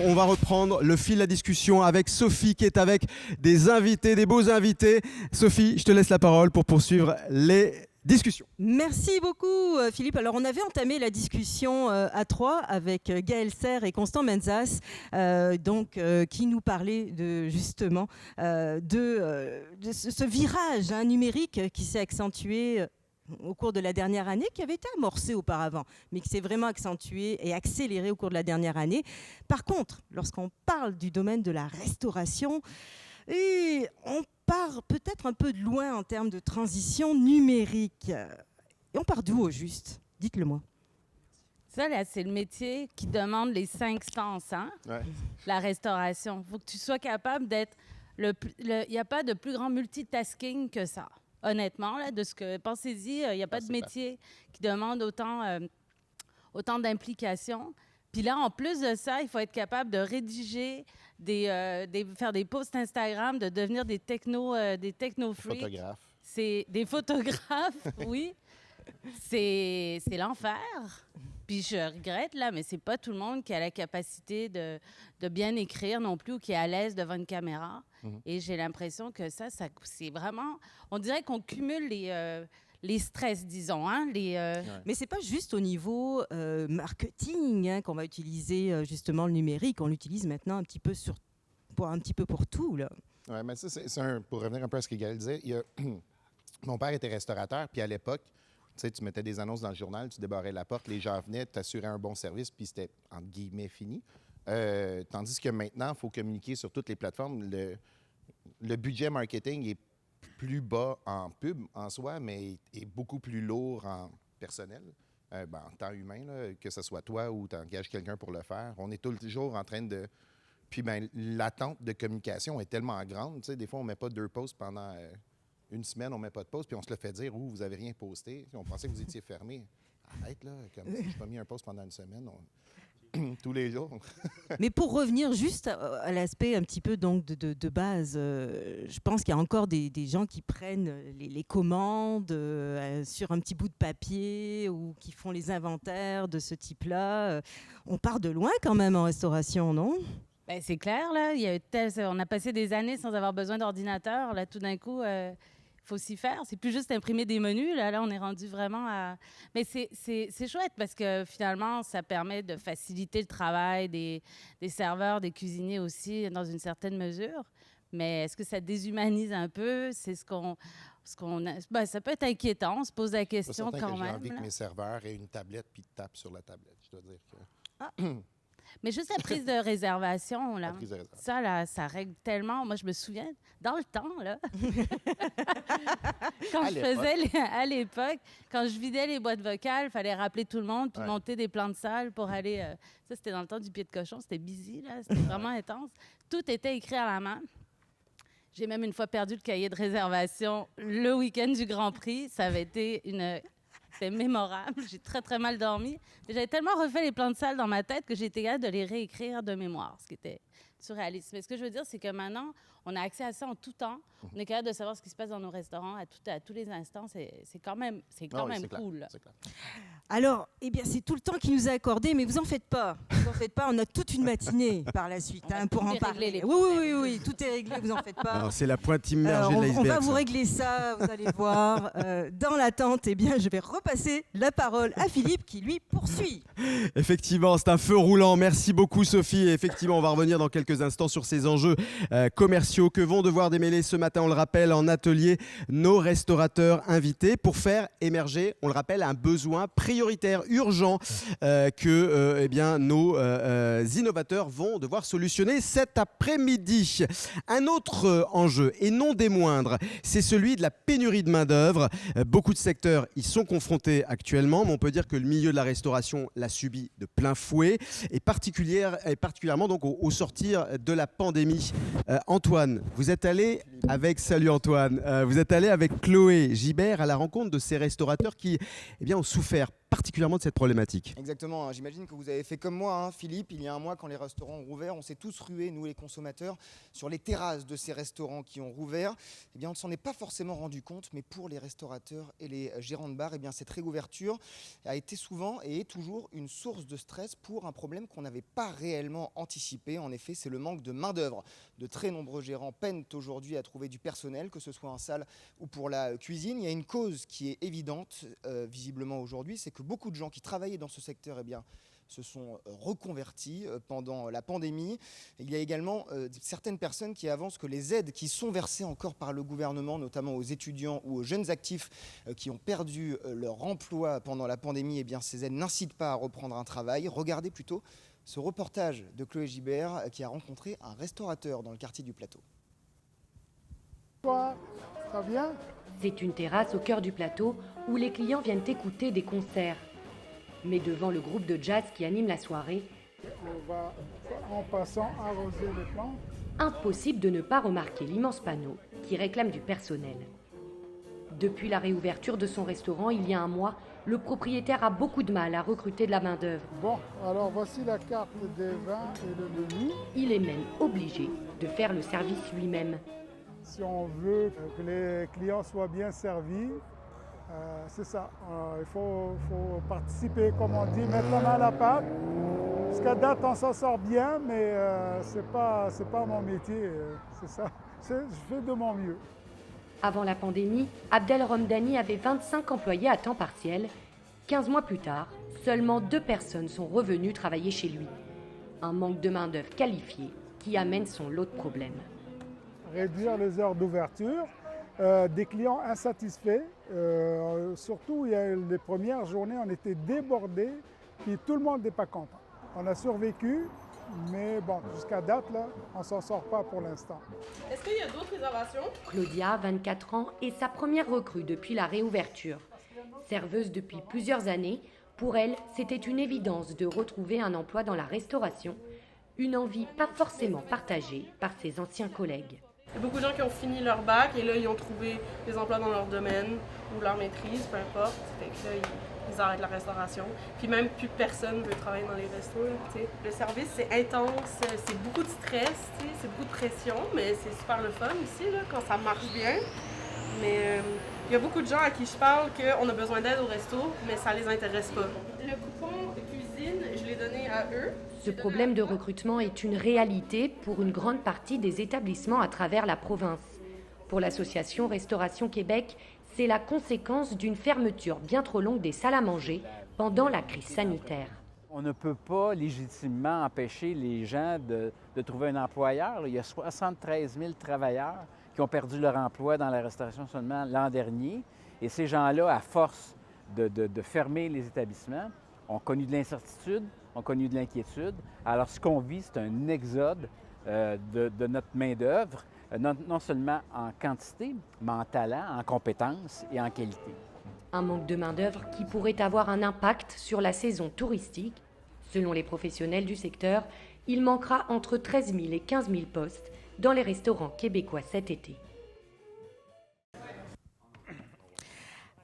on va reprendre le fil de la discussion avec Sophie qui est avec des invités, des beaux invités. Sophie, je te laisse la parole pour poursuivre les discussions. Merci beaucoup Philippe. Alors on avait entamé la discussion à trois avec Gaël Serre et Constant Menzas qui nous parlaient justement de ce virage numérique qui s'est accentué au cours de la dernière année, qui avait été amorcé auparavant, mais qui s'est vraiment accentué et accéléré au cours de la dernière année. Par contre, lorsqu'on parle du domaine de la restauration, et on part peut-être un peu de loin en termes de transition numérique. Et on part d'où au juste? Dites-le moi. Ça, là, c'est le métier qui demande les 5 sens, hein? Ouais. La restauration. Il faut que tu sois capable d'être... Il n'y a pas de plus grand multitasking que ça. Honnêtement, là, de ce que... Pensez-y, il n'y a pas de métier qui demande autant d'implication. Puis là, en plus de ça, il faut être capable de rédiger, faire des posts Instagram, de devenir des techno-freaks. Photographe. C'est des photographes, oui. C'est l'enfer. Puis je regrette, là, mais c'est pas tout le monde qui a la capacité de bien écrire non plus ou qui est à l'aise devant une caméra. Et j'ai l'impression que ça c'est vraiment... On dirait qu'on cumule les stress, disons. Hein, Mais c'est pas juste au niveau marketing qu'on va utiliser justement le numérique. On l'utilise maintenant un petit peu pour tout, là. Oui, mais ça, pour revenir un peu à ce que Gaël disait, mon père était restaurateur, puis à l'époque, tu mettais des annonces dans le journal, tu débarrais la porte, les gens venaient, t'assurais un bon service, puis c'était, entre guillemets, fini. Tandis que maintenant, il faut communiquer sur toutes les plateformes. Le budget marketing est plus bas en pub en soi, mais est beaucoup plus lourd en personnel, en temps humain, là, que ce soit toi ou tu engages quelqu'un pour le faire. On est toujours en train de... Puis l'attente de communication est tellement grande. Des fois, on ne met pas 2 posts pendant une semaine, on ne met pas de post, puis on se le fait dire, vous n'avez rien posté. On pensait que vous étiez fermé. Arrête, là, comme si je n'ai pas mis un post pendant une semaine. Tous les jours. Mais pour revenir juste à l'aspect un petit peu donc de base, je pense qu'il y a encore des gens qui prennent les commandes sur un petit bout de papier ou qui font les inventaires de ce type-là. On part de loin quand même en restauration, non? Ben, c'est clair, là. On a passé des années sans avoir besoin d'ordinateur. Là, tout d'un coup, faut s'y faire. C'est plus juste imprimer des menus. Là, on est rendu vraiment à... Mais c'est chouette parce que finalement, ça permet de faciliter le travail des serveurs, des cuisiniers aussi, dans une certaine mesure. Mais est-ce que ça déshumanise un peu? C'est ça peut être inquiétant. On se pose la question quand même. J'ai envie que mes serveurs aient une tablette puis tapent sur la tablette. Je dois dire que... Mais juste la prise de réservation, là, ça, là, ça règle tellement. Moi, je me souviens, dans le temps, là, quand je faisais, à l'époque, quand je vidais les boîtes vocales, il fallait rappeler tout le monde puis monter des plans de salle pour aller... ça, c'était dans le temps du pied de cochon, c'était busy, là, c'était vraiment intense. Tout était écrit à la main. J'ai même une fois perdu le cahier de réservation le week-end du Grand Prix. Ça avait été C'était mémorable. J'ai très, très mal dormi. J'avais tellement refait les plans de salle dans ma tête que j'ai été capable de les réécrire de mémoire, ce qui était surréaliste. Mais ce que je veux dire, c'est que maintenant, on a accès à ça en tout temps. On est capable de savoir ce qui se passe dans nos restaurants à tous les instants. C'est quand même cool. C'est clair. Alors, c'est tout le temps qui nous est accordé, mais vous en faites pas. Vous en faites pas. On a toute une matinée par la suite pour en parler. Oui, tout est réglé. Vous en faites pas. C'est la pointe immergée de l'iceberg. On va vous régler ça. Vous allez voir. Dans l'attente, je vais repasser la parole à Philippe qui lui poursuit. Effectivement, c'est un feu roulant. Merci beaucoup, Sophie. Et effectivement, on va revenir dans quelques instants sur ces enjeux commerciaux que vont devoir démêler ce matin, on le rappelle, en atelier, nos restaurateurs invités pour faire émerger, on le rappelle, un besoin prioritaire, urgent que nos innovateurs vont devoir solutionner cet après-midi. Un autre enjeu, et non des moindres, c'est celui de la pénurie de main-d'œuvre. Beaucoup de secteurs y sont confrontés actuellement, mais on peut dire que le milieu de la restauration l'a subi de plein fouet, et particulièrement donc au sortir de la pandémie. Antoine, vous êtes allé avec Chloé Gibert à la rencontre de ces restaurateurs qui ont souffert particulièrement de cette problématique. Exactement, hein. J'imagine que vous avez fait comme moi, hein, Philippe. Il y a un mois, quand les restaurants ont rouvert, on s'est tous rués, nous les consommateurs, sur les terrasses de ces restaurants qui ont rouvert. Eh bien, on ne s'en est pas forcément rendu compte, mais pour les restaurateurs et les gérants de bar, eh bien, cette réouverture a été souvent et est toujours une source de stress pour un problème qu'on n'avait pas réellement anticipé. En effet, c'est le manque de main-d'œuvre. De très nombreux gérants peinent aujourd'hui à trouver du personnel, que ce soit en salle ou pour la cuisine. Il y a une cause qui est évidente, visiblement aujourd'hui, c'est que beaucoup de gens qui travaillaient dans ce secteur eh bien, se sont reconvertis pendant la pandémie. Il y a également certaines personnes qui avancent que les aides qui sont versées encore par le gouvernement, notamment aux étudiants ou aux jeunes actifs qui ont perdu leur emploi pendant la pandémie, eh bien, ces aides n'incitent pas à reprendre un travail. Regardez plutôt ce reportage de Chloé Gibert qui a rencontré un restaurateur dans le quartier du Plateau. Ça va bien ? C'est une terrasse au cœur du plateau où les clients viennent écouter des concerts. Mais devant le groupe de jazz qui anime la soirée, On va, en passant, arroser les plantes. impossible de ne pas remarquer l'immense panneau qui réclame du personnel. Depuis la réouverture de son restaurant il y a un mois, le propriétaire a beaucoup de mal à recruter de la main-d'œuvre. Bon, alors voici la carte des vins et le menu. Il est même obligé de faire le service lui-même. Si on veut que les clients soient bien servis, c'est ça. Il faut participer, comme on dit, mettre la main à la pâte. Jusqu'à date, on s'en sort bien, mais c'est pas mon métier. C'est ça. Je fais de mon mieux. Avant la pandémie, Abdel Romdani avait 25 employés à temps partiel. 15 mois plus tard, seulement 2 personnes sont revenues travailler chez lui. Un manque de main-d'œuvre qualifiée qui amène son lot de problèmes. Réduire les heures d'ouverture, des clients insatisfaits. Surtout, il y a les premières journées, on était débordés, puis tout le monde n'est pas content. On a survécu, mais bon, jusqu'à date, là, on ne s'en sort pas pour l'instant. Est-ce qu'il y a d'autres réservations? Claudia, 24 ans, est sa première recrue depuis la réouverture. Serveuse depuis plusieurs années, pour elle, c'était une évidence de retrouver un emploi dans la restauration, une envie pas forcément partagée par ses anciens collègues. Il y a beaucoup de gens qui ont fini leur bac et là, ils ont trouvé des emplois dans leur domaine ou leur maîtrise, peu importe. Fait que là, ils arrêtent la restauration. Puis même, plus personne ne veut travailler dans les restos. Là, le service, c'est intense, c'est beaucoup de stress, c'est beaucoup de pression, mais c'est super le fun aussi là, quand ça marche bien. Mais il y a beaucoup de gens à qui je parle qu'on a besoin d'aide au resto, mais ça les intéresse pas. Le coupon de cuisine, je l'ai donné à eux. Ce problème de recrutement est une réalité pour une grande partie des établissements à travers la province. Pour l'association Restauration Québec, c'est la conséquence d'une fermeture bien trop longue des salles à manger pendant la crise sanitaire. On ne peut pas légitimement empêcher les gens de trouver un employeur. Il y a 73 000 travailleurs qui ont perdu leur emploi dans la restauration seulement l'an dernier. Et ces gens-là, à force de fermer les établissements, ont connu de l'incertitude, ont connu de l'inquiétude. Alors, ce qu'on vit, c'est un exode de notre main-d'œuvre, non seulement en quantité, mais en talent, en compétences et en qualité. Un manque de main-d'œuvre qui pourrait avoir un impact sur la saison touristique. Selon les professionnels du secteur, il manquera entre 13 000 et 15 000 postes dans les restaurants québécois cet été.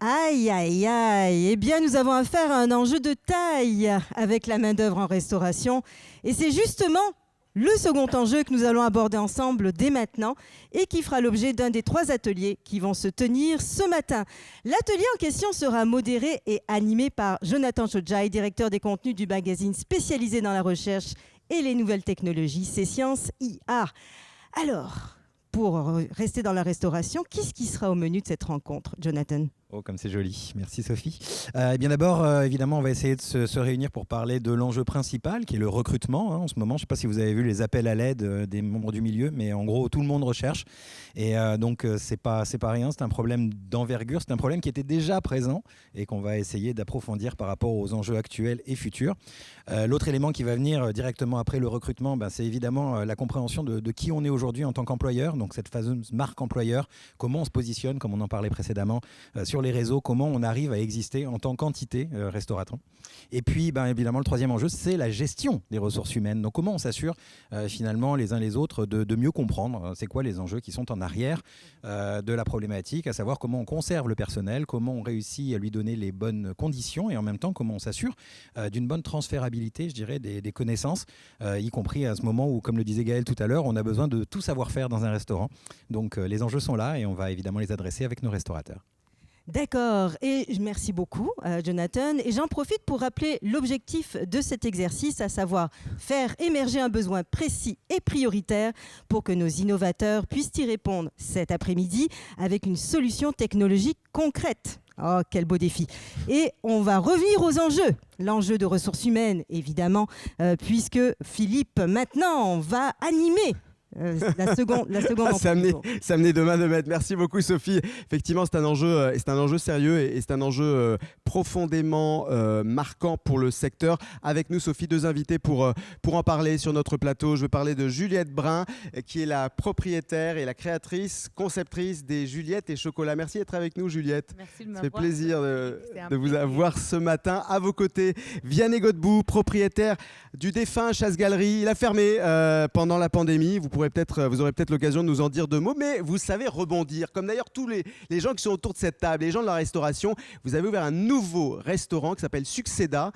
Aïe, aïe, aïe. Eh bien, nous avons affaire à un enjeu de taille avec la main-d'œuvre en restauration. Et c'est justement le second enjeu que nous allons aborder ensemble dès maintenant et qui fera l'objet d'un des 3 ateliers qui vont se tenir ce matin. L'atelier en question sera modéré et animé par Jonathan Chodjai, directeur des contenus du magazine spécialisé dans la recherche et les nouvelles technologies, C'est Sciences IA. Alors, pour rester dans la restauration, qu'est-ce qui sera au menu de cette rencontre, Jonathan ? Oh, comme c'est joli. Merci Sophie. Eh bien d'abord, évidemment, on va essayer de se réunir pour parler de l'enjeu principal, qui est le recrutement. En ce moment, je ne sais pas si vous avez vu les appels à l'aide des membres du milieu, mais en gros, tout le monde recherche. Et donc, c'est pas rien. C'est un problème d'envergure. C'est un problème qui était déjà présent et qu'on va essayer d'approfondir par rapport aux enjeux actuels et futurs. L'autre élément qui va venir directement après le recrutement, c'est évidemment la compréhension de qui on est aujourd'hui en tant qu'employeur. Donc, cette fameuse marque employeur, comment on se positionne, comme on en parlait précédemment, sur sur les réseaux, comment on arrive à exister en tant qu'entité restaurateur. Et puis, évidemment, le troisième enjeu, c'est la gestion des ressources humaines. Donc, comment on s'assure finalement les uns les autres de mieux comprendre c'est quoi les enjeux qui sont en arrière de la problématique, à savoir comment on conserve le personnel, comment on réussit à lui donner les bonnes conditions et en même temps, comment on s'assure d'une bonne transférabilité, je dirais, des connaissances, y compris à ce moment où, comme le disait Gaël tout à l'heure, on a besoin de tout savoir-faire dans un restaurant. Donc, les enjeux sont là et on va évidemment les adresser avec nos restaurateurs. D'accord, et merci beaucoup Jonathan. Et j'en profite pour rappeler l'objectif de cet exercice, à savoir faire émerger un besoin précis et prioritaire pour que nos innovateurs puissent y répondre cet après-midi avec une solution technologique concrète. Oh, quel beau défi. Et on va revenir aux enjeux. L'enjeu de ressources humaines, évidemment, puisque Philippe, maintenant, va animer la seconde ça amenait de main de maître. Merci beaucoup Sophie. Effectivement, c'est un enjeu sérieux et c'est un enjeu profondément marquant pour le secteur. Avec nous Sophie, deux invités pour en parler sur notre plateau. Je veux parler de Juliette Brun, qui est la propriétaire et la créatrice, conceptrice des Juliette et Chocolat. Merci d'être avec nous Juliette. Merci de m'avoir. Ça fait plaisir de vous avoir ce matin. À vos côtés, Vianney Godbout, propriétaire du défunt Chasse-Galerie. Il a fermé pendant la pandémie. Vous aurez peut-être l'occasion de nous en dire deux mots, mais vous savez rebondir, comme d'ailleurs tous les gens qui sont autour de cette table, les gens de la restauration. Vous avez ouvert un nouveau restaurant qui s'appelle Succeda.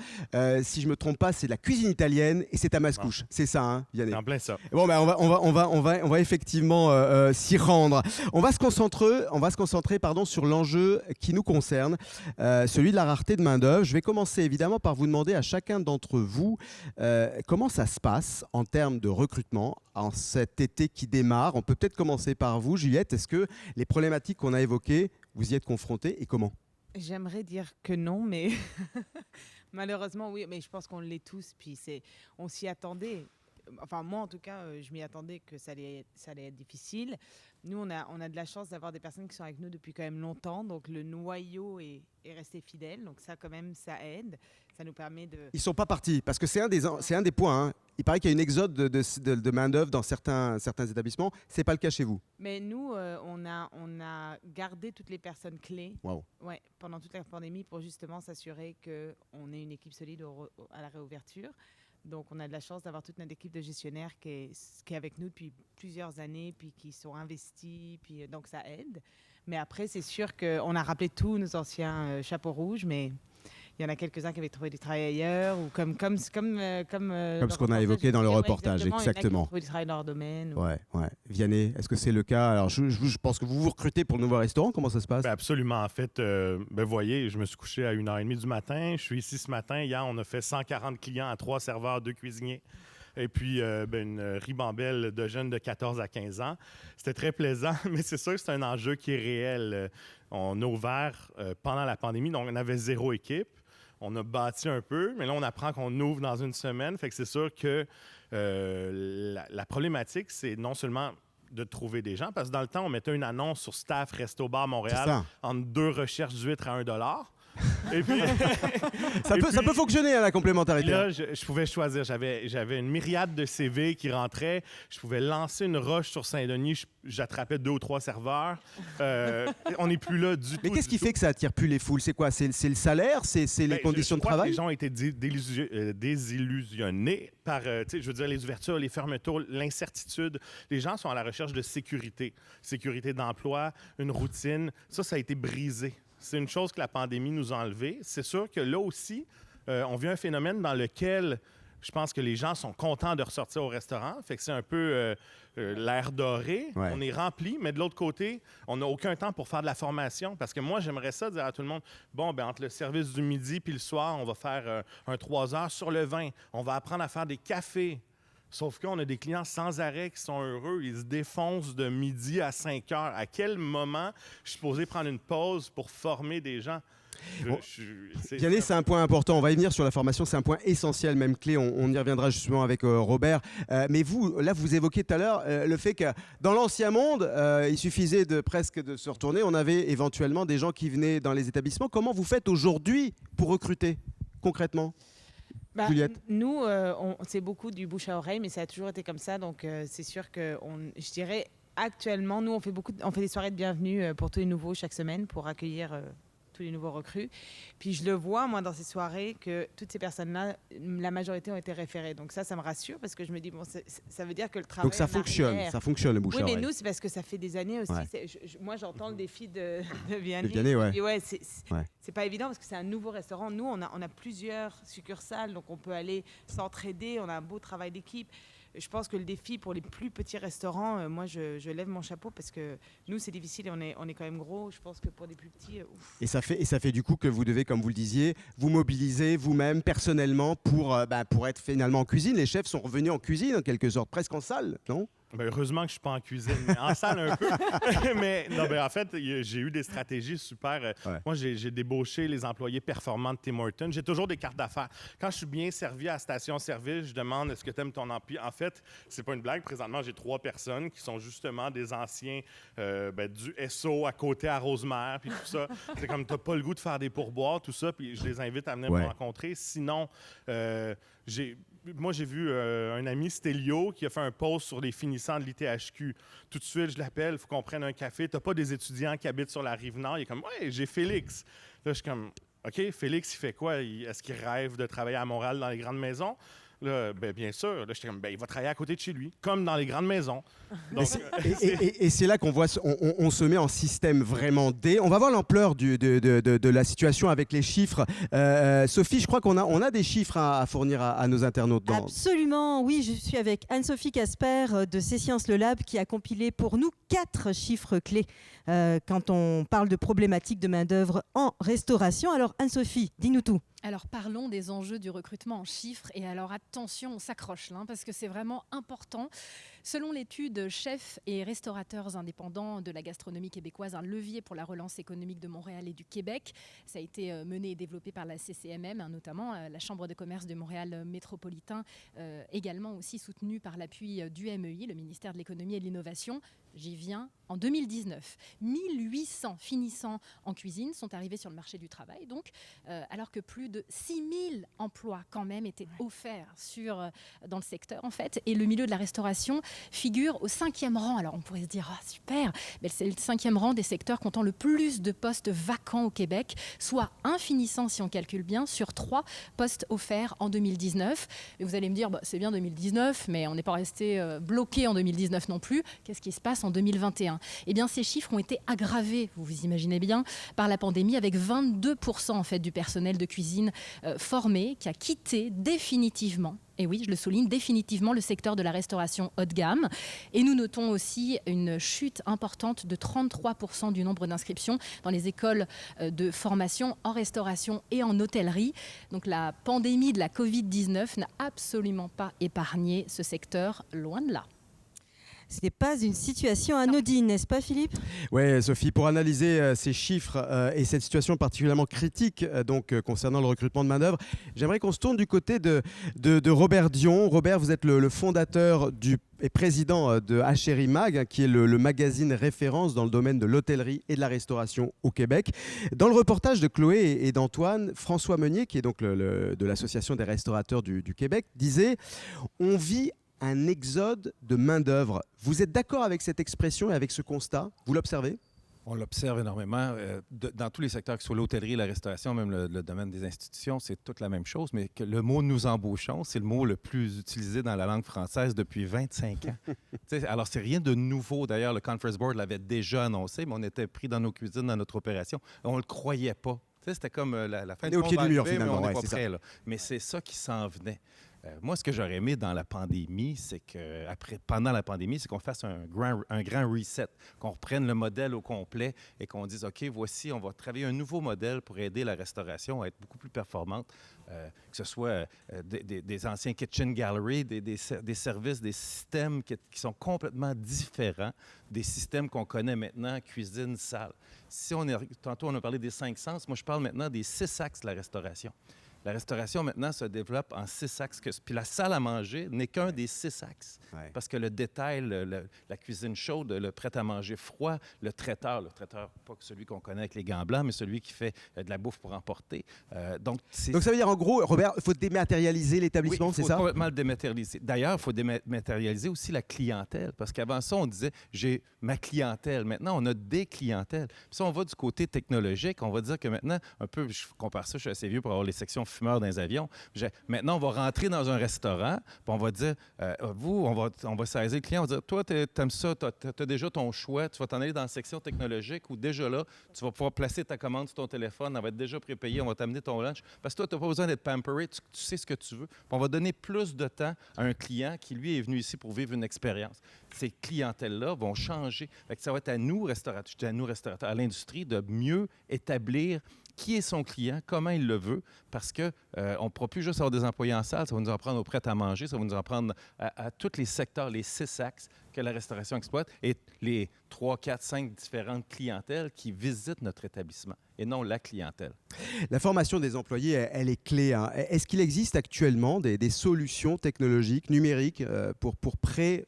Si je ne me trompe pas, c'est de la cuisine italienne et c'est à Mascouche. C'est ça, hein, Vianney? C'est en plein ça. Bon, on va effectivement s'y rendre. On va se concentrer sur l'enjeu qui nous concerne, celui de la rareté de main-d'œuvre. Je vais commencer évidemment par vous demander à chacun d'entre vous comment ça se passe en termes de recrutement en cet été qui démarre. On peut peut-être commencer par vous, Juliette. Est-ce que les problématiques qu'on a évoquées, vous y êtes confrontées et comment? J'aimerais dire que non, mais malheureusement, oui. Mais je pense qu'on l'est tous. Puis on s'y attendait. Enfin, moi, en tout cas, je m'y attendais que ça allait être difficile. Nous, on a de la chance d'avoir des personnes qui sont avec nous depuis quand même longtemps. Donc, le noyau est resté fidèle. Donc, ça, quand même, ça aide. Ça nous permet de... Ils ne sont pas partis, parce que c'est un des points. Hein. Il paraît qu'il y a une exode de main-d'œuvre dans certains établissements. Ce n'est pas le cas chez vous. Mais nous, on a gardé toutes les personnes clés pendant toute la pandémie pour justement s'assurer qu'on ait une équipe solide à la réouverture. Donc, on a de la chance d'avoir toute notre équipe de gestionnaires qui est avec nous depuis plusieurs années, puis qui sont investis, puis donc ça aide. Mais après, c'est sûr qu'on a rappelé tous nos anciens chapeaux rouges, mais il y en a quelques-uns qui avaient trouvé du travail ailleurs, ou comme ce qu'on a évoqué dans le reportage, exactement. Il y en a qui ont trouvé du travail dans leur domaine. Ouais. Vianney, est-ce que c'est le cas? Alors, je pense que vous recrutez pour le nouveau restaurant. Comment ça se passe? Absolument. En fait, vous voyez, je me suis couché à 1h30 du matin. Je suis ici ce matin. Hier, on a fait 140 clients à 3 serveurs, 2 cuisiniers. Et puis, une ribambelle de jeunes de 14 à 15 ans. C'était très plaisant, mais c'est sûr que c'est un enjeu qui est réel. On a ouvert pendant la pandémie, donc on avait 0 équipe. On a bâti un peu, mais là, on apprend qu'on ouvre dans une semaine. Fait que c'est sûr que la problématique, c'est non seulement de trouver des gens, parce que dans le temps, on mettait une annonce sur Staff Resto Bar Montréal entre 2 recherches d'huîtres à $1. Et puis, ça peut fonctionner à la complémentarité. Là, je pouvais choisir. J'avais une myriade de CV qui rentraient. Je pouvais lancer une roche sur Saint-Denis. J'attrapais 2 ou 3 serveurs. On n'est plus là du tout. Mais qu'est-ce qui fait que ça attire plus les foules? C'est quoi? C'est le salaire? C'est les conditions de travail? Les gens ont été désillusionnés par, je veux dire, les ouvertures, les fermetures, l'incertitude. Les gens sont à la recherche de sécurité. Sécurité d'emploi, une routine. Ça a été brisé. C'est une chose que la pandémie nous a enlevée. C'est sûr que là aussi, on vit un phénomène dans lequel je pense que les gens sont contents de ressortir au restaurant. Fait que c'est un peu l'air doré. Ouais. On est rempli, mais de l'autre côté, on n'a aucun temps pour faire de la formation. Parce que moi, j'aimerais ça dire à tout le monde, entre le service du midi puis le soir, on va faire un 3 heures sur le vin. On va apprendre à faire des cafés. Sauf qu'on a des clients sans arrêt qui sont heureux. Ils se défoncent de midi à 5 heures. À quel moment je suis supposé prendre une pause pour former des gens? Vianney, c'est un point important. On va y venir sur la formation. C'est un point essentiel, même clé. On y reviendra justement avec Robert. Mais vous évoquiez tout à l'heure le fait que dans l'ancien monde, il suffisait presque de se retourner. On avait éventuellement des gens qui venaient dans les établissements. Comment vous faites aujourd'hui pour recruter concrètement? Juliette? Nous, c'est beaucoup du bouche à oreille, mais ça a toujours été comme ça. Donc, c'est sûr que, je dirais, actuellement, nous, on fait des soirées de bienvenue pour tous les nouveaux chaque semaine pour accueillir tous les nouveaux recrues. Puis je le vois, moi, dans ces soirées, que toutes ces personnes-là, la majorité ont été référées. Donc ça me rassure parce que je me dis, bon, ça veut dire que le travail... Donc ça fonctionne le bouche à Oui, mais oreille. nous, c'est parce que ça fait des années aussi. Ouais. Moi, j'entends le défi de Vianney. Vianney, ouais. Et c'est pas évident parce que c'est un nouveau restaurant. Nous, on a plusieurs succursales, donc on peut aller s'entraider, on a un beau travail d'équipe. Je pense que le défi pour les plus petits restaurants, moi, je lève mon chapeau parce que nous, c'est difficile et on est quand même gros. Je pense que pour des plus petits, ouf. Et ça fait du coup que vous devez, comme vous le disiez, vous mobiliser vous-même personnellement pour être finalement en cuisine. Les chefs sont revenus en cuisine en quelque sorte, presque en salle, non? Ben, heureusement que je ne suis pas en cuisine, mais en salle un peu. Mais non, en fait, j'ai eu des stratégies super. Moi, j'ai débauché les employés performants de Tim Hortons. J'ai toujours des cartes d'affaires. Quand je suis bien servi à la station-service, je demande est-ce que tu aimes ton employé. En fait, c'est pas une blague. Présentement, j'ai 3 personnes qui sont justement des anciens du SO à côté à Rosemère, puis tout ça. C'est comme tu n'as pas le goût de faire des pourboires, tout ça, puis je les invite à venir me rencontrer. Sinon, j'ai vu un ami, Stélio, qui a fait un post sur les finissants de l'ITHQ. Tout de suite, je l'appelle, il faut qu'on prenne un café. Tu n'as pas des étudiants qui habitent sur la Rive-Nord? Il est comme, ouais, j'ai Félix. Là, je suis comme, OK, Félix, il fait quoi? Est-ce qu'il rêve de travailler à Montréal dans les grandes maisons? Là, bien sûr. Là, j'étais comme, il va travailler à côté de chez lui, comme dans les grandes maisons. Donc, et c'est là qu'on voit, on se met en système vraiment D. On va voir l'ampleur de la situation avec les chiffres. Sophie, je crois qu'on a des chiffres à fournir à nos internautes. Absolument, oui. Je suis avec Anne-Sophie Casper de C-Sciences Le Lab qui a compilé pour nous 4 chiffres clés quand on parle de problématiques de main-d'œuvre en restauration. Alors, Anne-Sophie, dis-nous tout. Alors parlons des enjeux du recrutement en chiffres et alors attention, on s'accroche là parce que c'est vraiment important. Selon l'étude Chefs et restaurateurs indépendants de la gastronomie québécoise, un levier pour la relance économique de Montréal et du Québec, ça a été mené et développé par la CCMM, notamment la Chambre de commerce de Montréal métropolitain, également aussi soutenu par l'appui du MEI, le ministère de l'économie et de l'innovation. J'y viens. En 2019, 1800 finissants en cuisine sont arrivés sur le marché du travail, donc, alors que plus de 6000 emplois quand même étaient offerts dans le secteur en fait. Et le milieu de la restauration figure au 5e rang. Alors on pourrait se dire, super, mais c'est le 5e rang des secteurs comptant le plus de postes vacants au Québec, soit un finissant, si on calcule bien, sur 3 postes offerts en 2019. Et vous allez me dire, c'est bien 2019, mais on n'est pas resté bloqué en 2019 non plus. Qu'est-ce qui se passe en 2021 ? Eh bien, ces chiffres ont été aggravés, vous vous imaginez bien, par la pandémie, avec 22% en fait du personnel de cuisine formé qui a quitté définitivement. Et oui, je le souligne, définitivement le secteur de la restauration haut de gamme. Et nous notons aussi une chute importante de 33% du nombre d'inscriptions dans les écoles de formation en restauration et en hôtellerie. Donc la pandémie de la Covid-19 n'a absolument pas épargné ce secteur, loin de là. Ce n'est pas une situation anodine, n'est-ce pas Philippe ? Oui, Sophie, pour analyser ces chiffres et cette situation particulièrement critique concernant le recrutement de main-d'œuvre, j'aimerais qu'on se tourne du côté de Robert Dion. Robert, vous êtes le fondateur et président de Chéri Mag, qui est le magazine référence dans le domaine de l'hôtellerie et de la restauration au Québec. Dans le reportage de Chloé et d'Antoine, François Meunier, qui est donc de l'Association des restaurateurs du Québec, disait « On vit un exode de main-d'œuvre ». Vous êtes d'accord avec cette expression et avec ce constat ? Vous l'observez ? On l'observe énormément dans tous les secteurs, que ce soit l'hôtellerie, la restauration, même le domaine des institutions, c'est toute la même chose, mais que le mot « nous embauchons », c'est le mot le plus utilisé dans la langue française depuis 25 ans. Alors, c'est rien de nouveau. D'ailleurs, le Conference Board l'avait déjà annoncé, mais on était pris dans nos cuisines, dans notre opération. On ne le croyait pas. C'était comme la fin du monde va arriver, mais on n'est pas prêt. Là. Mais c'est ça qui s'en venait. Moi, ce que j'aurais aimé dans la pandémie, c'est pendant la pandémie, c'est qu'on fasse un grand reset, qu'on reprenne le modèle au complet et qu'on dise, OK, voici, on va travailler un nouveau modèle pour aider la restauration à être beaucoup plus performante, que ce soit des anciens kitchen gallery, des services, des systèmes qui sont complètement différents des systèmes qu'on connaît maintenant, cuisine, salle. Tantôt, on a parlé des 5 sens. Moi, je parle maintenant des 6 axes de la restauration. La restauration, maintenant, se développe en 6 axes. Puis la salle à manger n'est qu'un des 6 axes. Parce que le détail, la cuisine chaude, le prêt-à-manger froid, le traiteur, pas celui qu'on connaît avec les gants blancs, mais celui qui fait de la bouffe pour emporter. Donc, ça veut dire, en gros, Robert, il faut dématérialiser l'établissement, c'est ça? Il faut complètement le dématérialiser. D'ailleurs, il faut dématérialiser aussi la clientèle. Parce qu'avant ça, on disait, j'ai ma clientèle. Maintenant, on a des clientèles. Puis si on va du côté technologique, on va dire que maintenant, un peu, je compare ça, je suis assez vieux pour avoir les sections fumeurs dans les avions. Maintenant, on va rentrer dans un restaurant, puis on va dire, vous, on va saisir le client, on va dire, toi, tu aimes ça, tu as déjà ton choix, tu vas t'en aller dans la section technologique où déjà là, tu vas pouvoir placer ta commande sur ton téléphone, elle va être déjà prépayée, on va t'amener ton lunch. Parce que toi, tu n'as pas besoin d'être pamperé, tu sais ce que tu veux. Puis on va donner plus de temps à un client qui, lui, est venu ici pour vivre une expérience. Ces clientèles-là vont changer. Fait que ça va être à nous, restaurateurs, à l'industrie, de mieux établir qui est son client, comment il le veut, parce qu'on ne pourra plus juste avoir des employés en salle, ça va nous en prendre au prêt-à-manger, ça va nous en prendre à tous les secteurs, les 6 axes que la restauration exploite et les 3, 4, 5 différentes clientèles qui visitent notre établissement et non la clientèle. La formation des employés, elle est clé. Hein. Est-ce qu'il existe actuellement des solutions technologiques, numériques, pour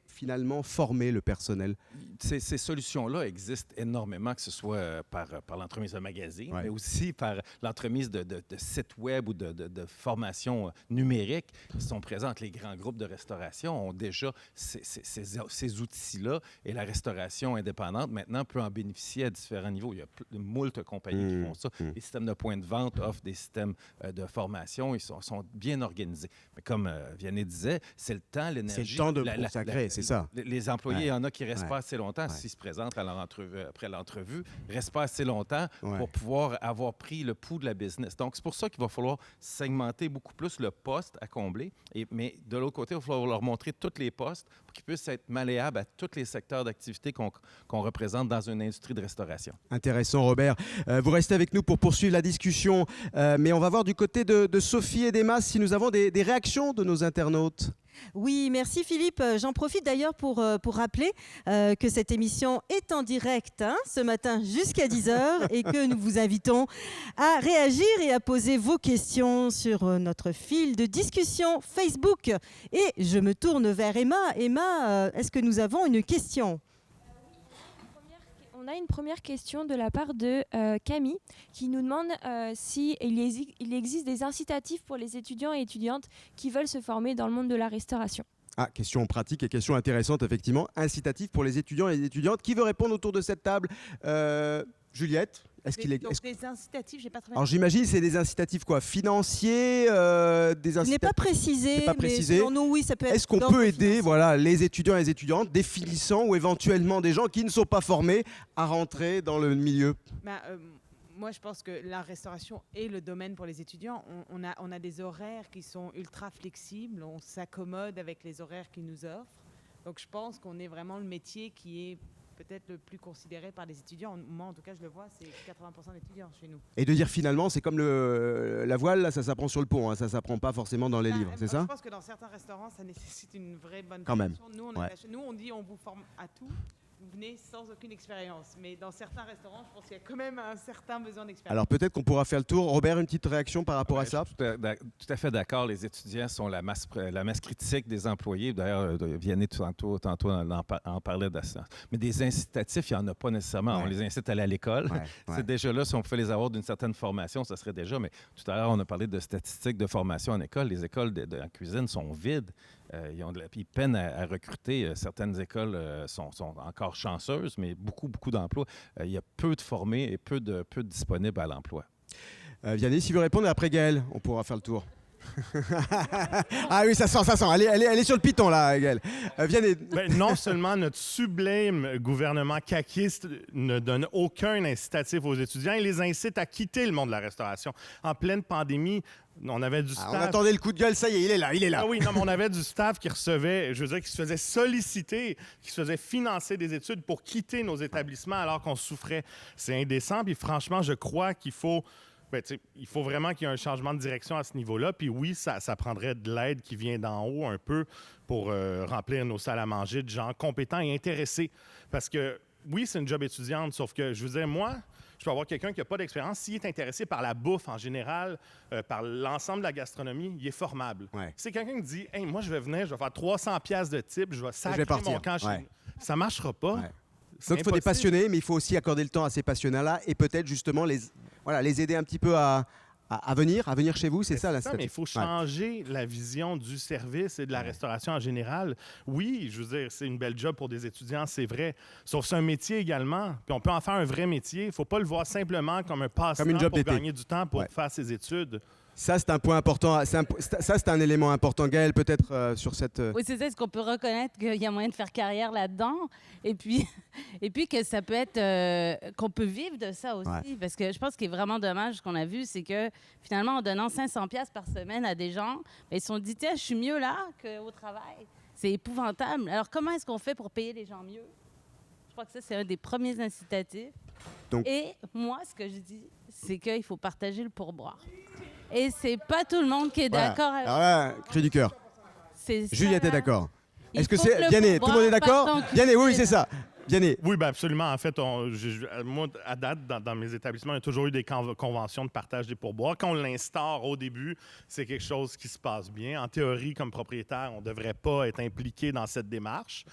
finalement former le personnel? Ces solutions-là existent énormément, que ce soit par l'entremise de magazines, mais aussi par l'entremise de sites web ou de formations numériques qui sont présentes. Les grands groupes de restauration ont déjà ces outils-là et la restauration indépendante, maintenant, peut en bénéficier à différents niveaux. Il y a moult compagnies qui font ça. Les systèmes de points de vente offrent des systèmes de formation. Ils sont bien organisés. Mais comme Vianney disait, c'est le temps, l'énergie. C'est le temps de consacrer, c'est ça. Les employés, il y en a qui ne restent pas assez longtemps s'ils se présentent après l'entrevue, ne restent pas assez longtemps pour pouvoir avoir pris le pouls de la business. Donc, c'est pour ça qu'il va falloir segmenter beaucoup plus le poste à combler. Mais de l'autre côté, il va falloir leur montrer tous les postes pour qu'ils puissent être malléables à tous les secteurs d'activité qu'on représente dans une industrie de restauration. Intéressant, Robert. Vous restez avec nous pour poursuivre la discussion, mais on va voir du côté de Sophie et d'Emma si nous avons des réactions de nos internautes. Oui, merci Philippe. J'en profite d'ailleurs pour rappeler que cette émission est en direct ce matin jusqu'à 10h et que nous vous invitons à réagir et à poser vos questions sur notre fil de discussion Facebook. Et je me tourne vers Emma. Emma, est-ce que nous avons une question ? On a une première question de la part de Camille qui nous demande s'il existe des incitatifs pour les étudiants et étudiantes qui veulent se former dans le monde de la restauration. Ah, question pratique et question intéressante, effectivement. Incitatif pour les étudiants et les étudiantes. Qui veut répondre autour de cette table ? Juliette, Donc des incitatifs, j'ai pas très bien. Alors j'imagine c'est des incitatifs quoi, financiers, des incitatifs. Ce n'est pas précisé, mais selon nous, oui, ça peut être. Est-ce qu'on peut aider les étudiants et les étudiantes, des finissants ou éventuellement des gens qui ne sont pas formés à rentrer dans le milieu ? Moi, je pense que la restauration est le domaine pour les étudiants. On a des horaires qui sont ultra flexibles, on s'accommode avec les horaires qu'ils nous offrent. Donc je pense qu'on est vraiment le métier qui est peut-être le plus considéré par les étudiants. Moi, en tout cas, je le vois, c'est 80% d'étudiants chez nous. Et de dire finalement, c'est comme la voile, là, ça s'apprend sur le pont, hein, ça ne s'apprend pas forcément dans les livres, c'est ça ? Je pense que dans certains restaurants, ça nécessite une vraie bonne formation. Nous, on dit on vous forme à tout. Vous venez sans aucune expérience. Mais dans certains restaurants, je pense qu'il y a quand même un certain besoin d'expérience. Alors peut-être qu'on pourra faire le tour. Robert, une petite réaction par rapport à ça ? Tout à fait d'accord. Les étudiants sont la masse critique des employés. D'ailleurs, Vianney tantôt en parlait de ça. Mais des incitatifs, il n'y en a pas nécessairement. On les incite à aller à l'école. C'est déjà là, si on pouvait les avoir d'une certaine formation, ça serait déjà. Mais tout à l'heure, on a parlé de statistiques de formation en école. Les écoles en cuisine sont vides. Ils peinent à recruter. Certaines écoles sont encore chanceuses, mais beaucoup d'emplois. Il y a peu de formés et peu de disponibles à l'emploi. Vianney, si vous répondez après Gaël, on pourra faire le tour. Ah oui, ça sent. Elle est sur le piton, là, Gaël. Vianney. Non seulement notre sublime gouvernement caquiste ne donne aucun incitatif aux étudiants, il les incite à quitter le monde de la restauration. En pleine pandémie, on avait du staff... on attendait le coup de gueule, ça y est, il est là. Ah oui, non, mais on avait du staff qui recevait, qui se faisait solliciter, qui se faisait financer des études pour quitter nos établissements alors qu'on souffrait. C'est indécent, puis franchement, je crois qu'il faut... il faut vraiment qu'il y ait un changement de direction à ce niveau-là. Puis oui, ça prendrait de l'aide qui vient d'en haut un peu pour remplir nos salles à manger de gens compétents et intéressés. Parce que oui, c'est une job étudiante, sauf que, je vous disais, moi, Je peux avoir quelqu'un qui n'a pas d'expérience. S'il est intéressé par la bouffe en général, par l'ensemble de la gastronomie, il est formable. C'est quelqu'un qui dit « Hey, moi, je vais venir, je vais faire 300 pièces de type, je vais sacrer mon camp chez nous. » Ça ne marchera pas. Donc il faut des passionnés, mais il faut aussi accorder le temps à ces passionnés-là et peut-être justement les aider un petit peu à venir chez vous, c'est ça la stratégie. Mais il faut changer la vision du service et de la restauration en général. Oui, je veux dire, c'est une belle job pour des étudiants, c'est vrai. Sauf que c'est un métier également, puis on peut en faire un vrai métier. Il ne faut pas le voir simplement comme un passe-temps pour gagner du temps pour faire ses études. Ça, c'est un point important. Ça, c'est un élément important. Gaëlle, peut-être sur cette... Oui, c'est ça. Est-ce qu'on peut reconnaître qu'il y a moyen de faire carrière là-dedans? Et puis que ça peut être... qu'on peut vivre de ça aussi. Parce que je pense qu'il est vraiment dommage, ce qu'on a vu, c'est que finalement, en donnant 500$ par semaine à des gens, ils se sont dit, tiens, je suis mieux là qu'au travail. C'est épouvantable. Alors, comment est-ce qu'on fait pour payer les gens mieux? Je crois que ça, c'est un des premiers incitatifs. Et moi, ce que je dis, c'est qu'il faut partager le pourboire. Et c'est pas tout le monde qui est d'accord avec ça. Alors là, cri du cœur. Juliette est d'accord. Est-ce que c'est... Vianney, tout le monde est d'accord? Vianney, oui, c'est ça. Vianney. Oui, bien absolument. En fait, moi, à date, dans mes établissements, il y a toujours eu des conventions de partage des pourboires. Quand on l'instaure au début, c'est quelque chose qui se passe bien. En théorie, comme propriétaire, on ne devrait pas être impliqué dans cette démarche.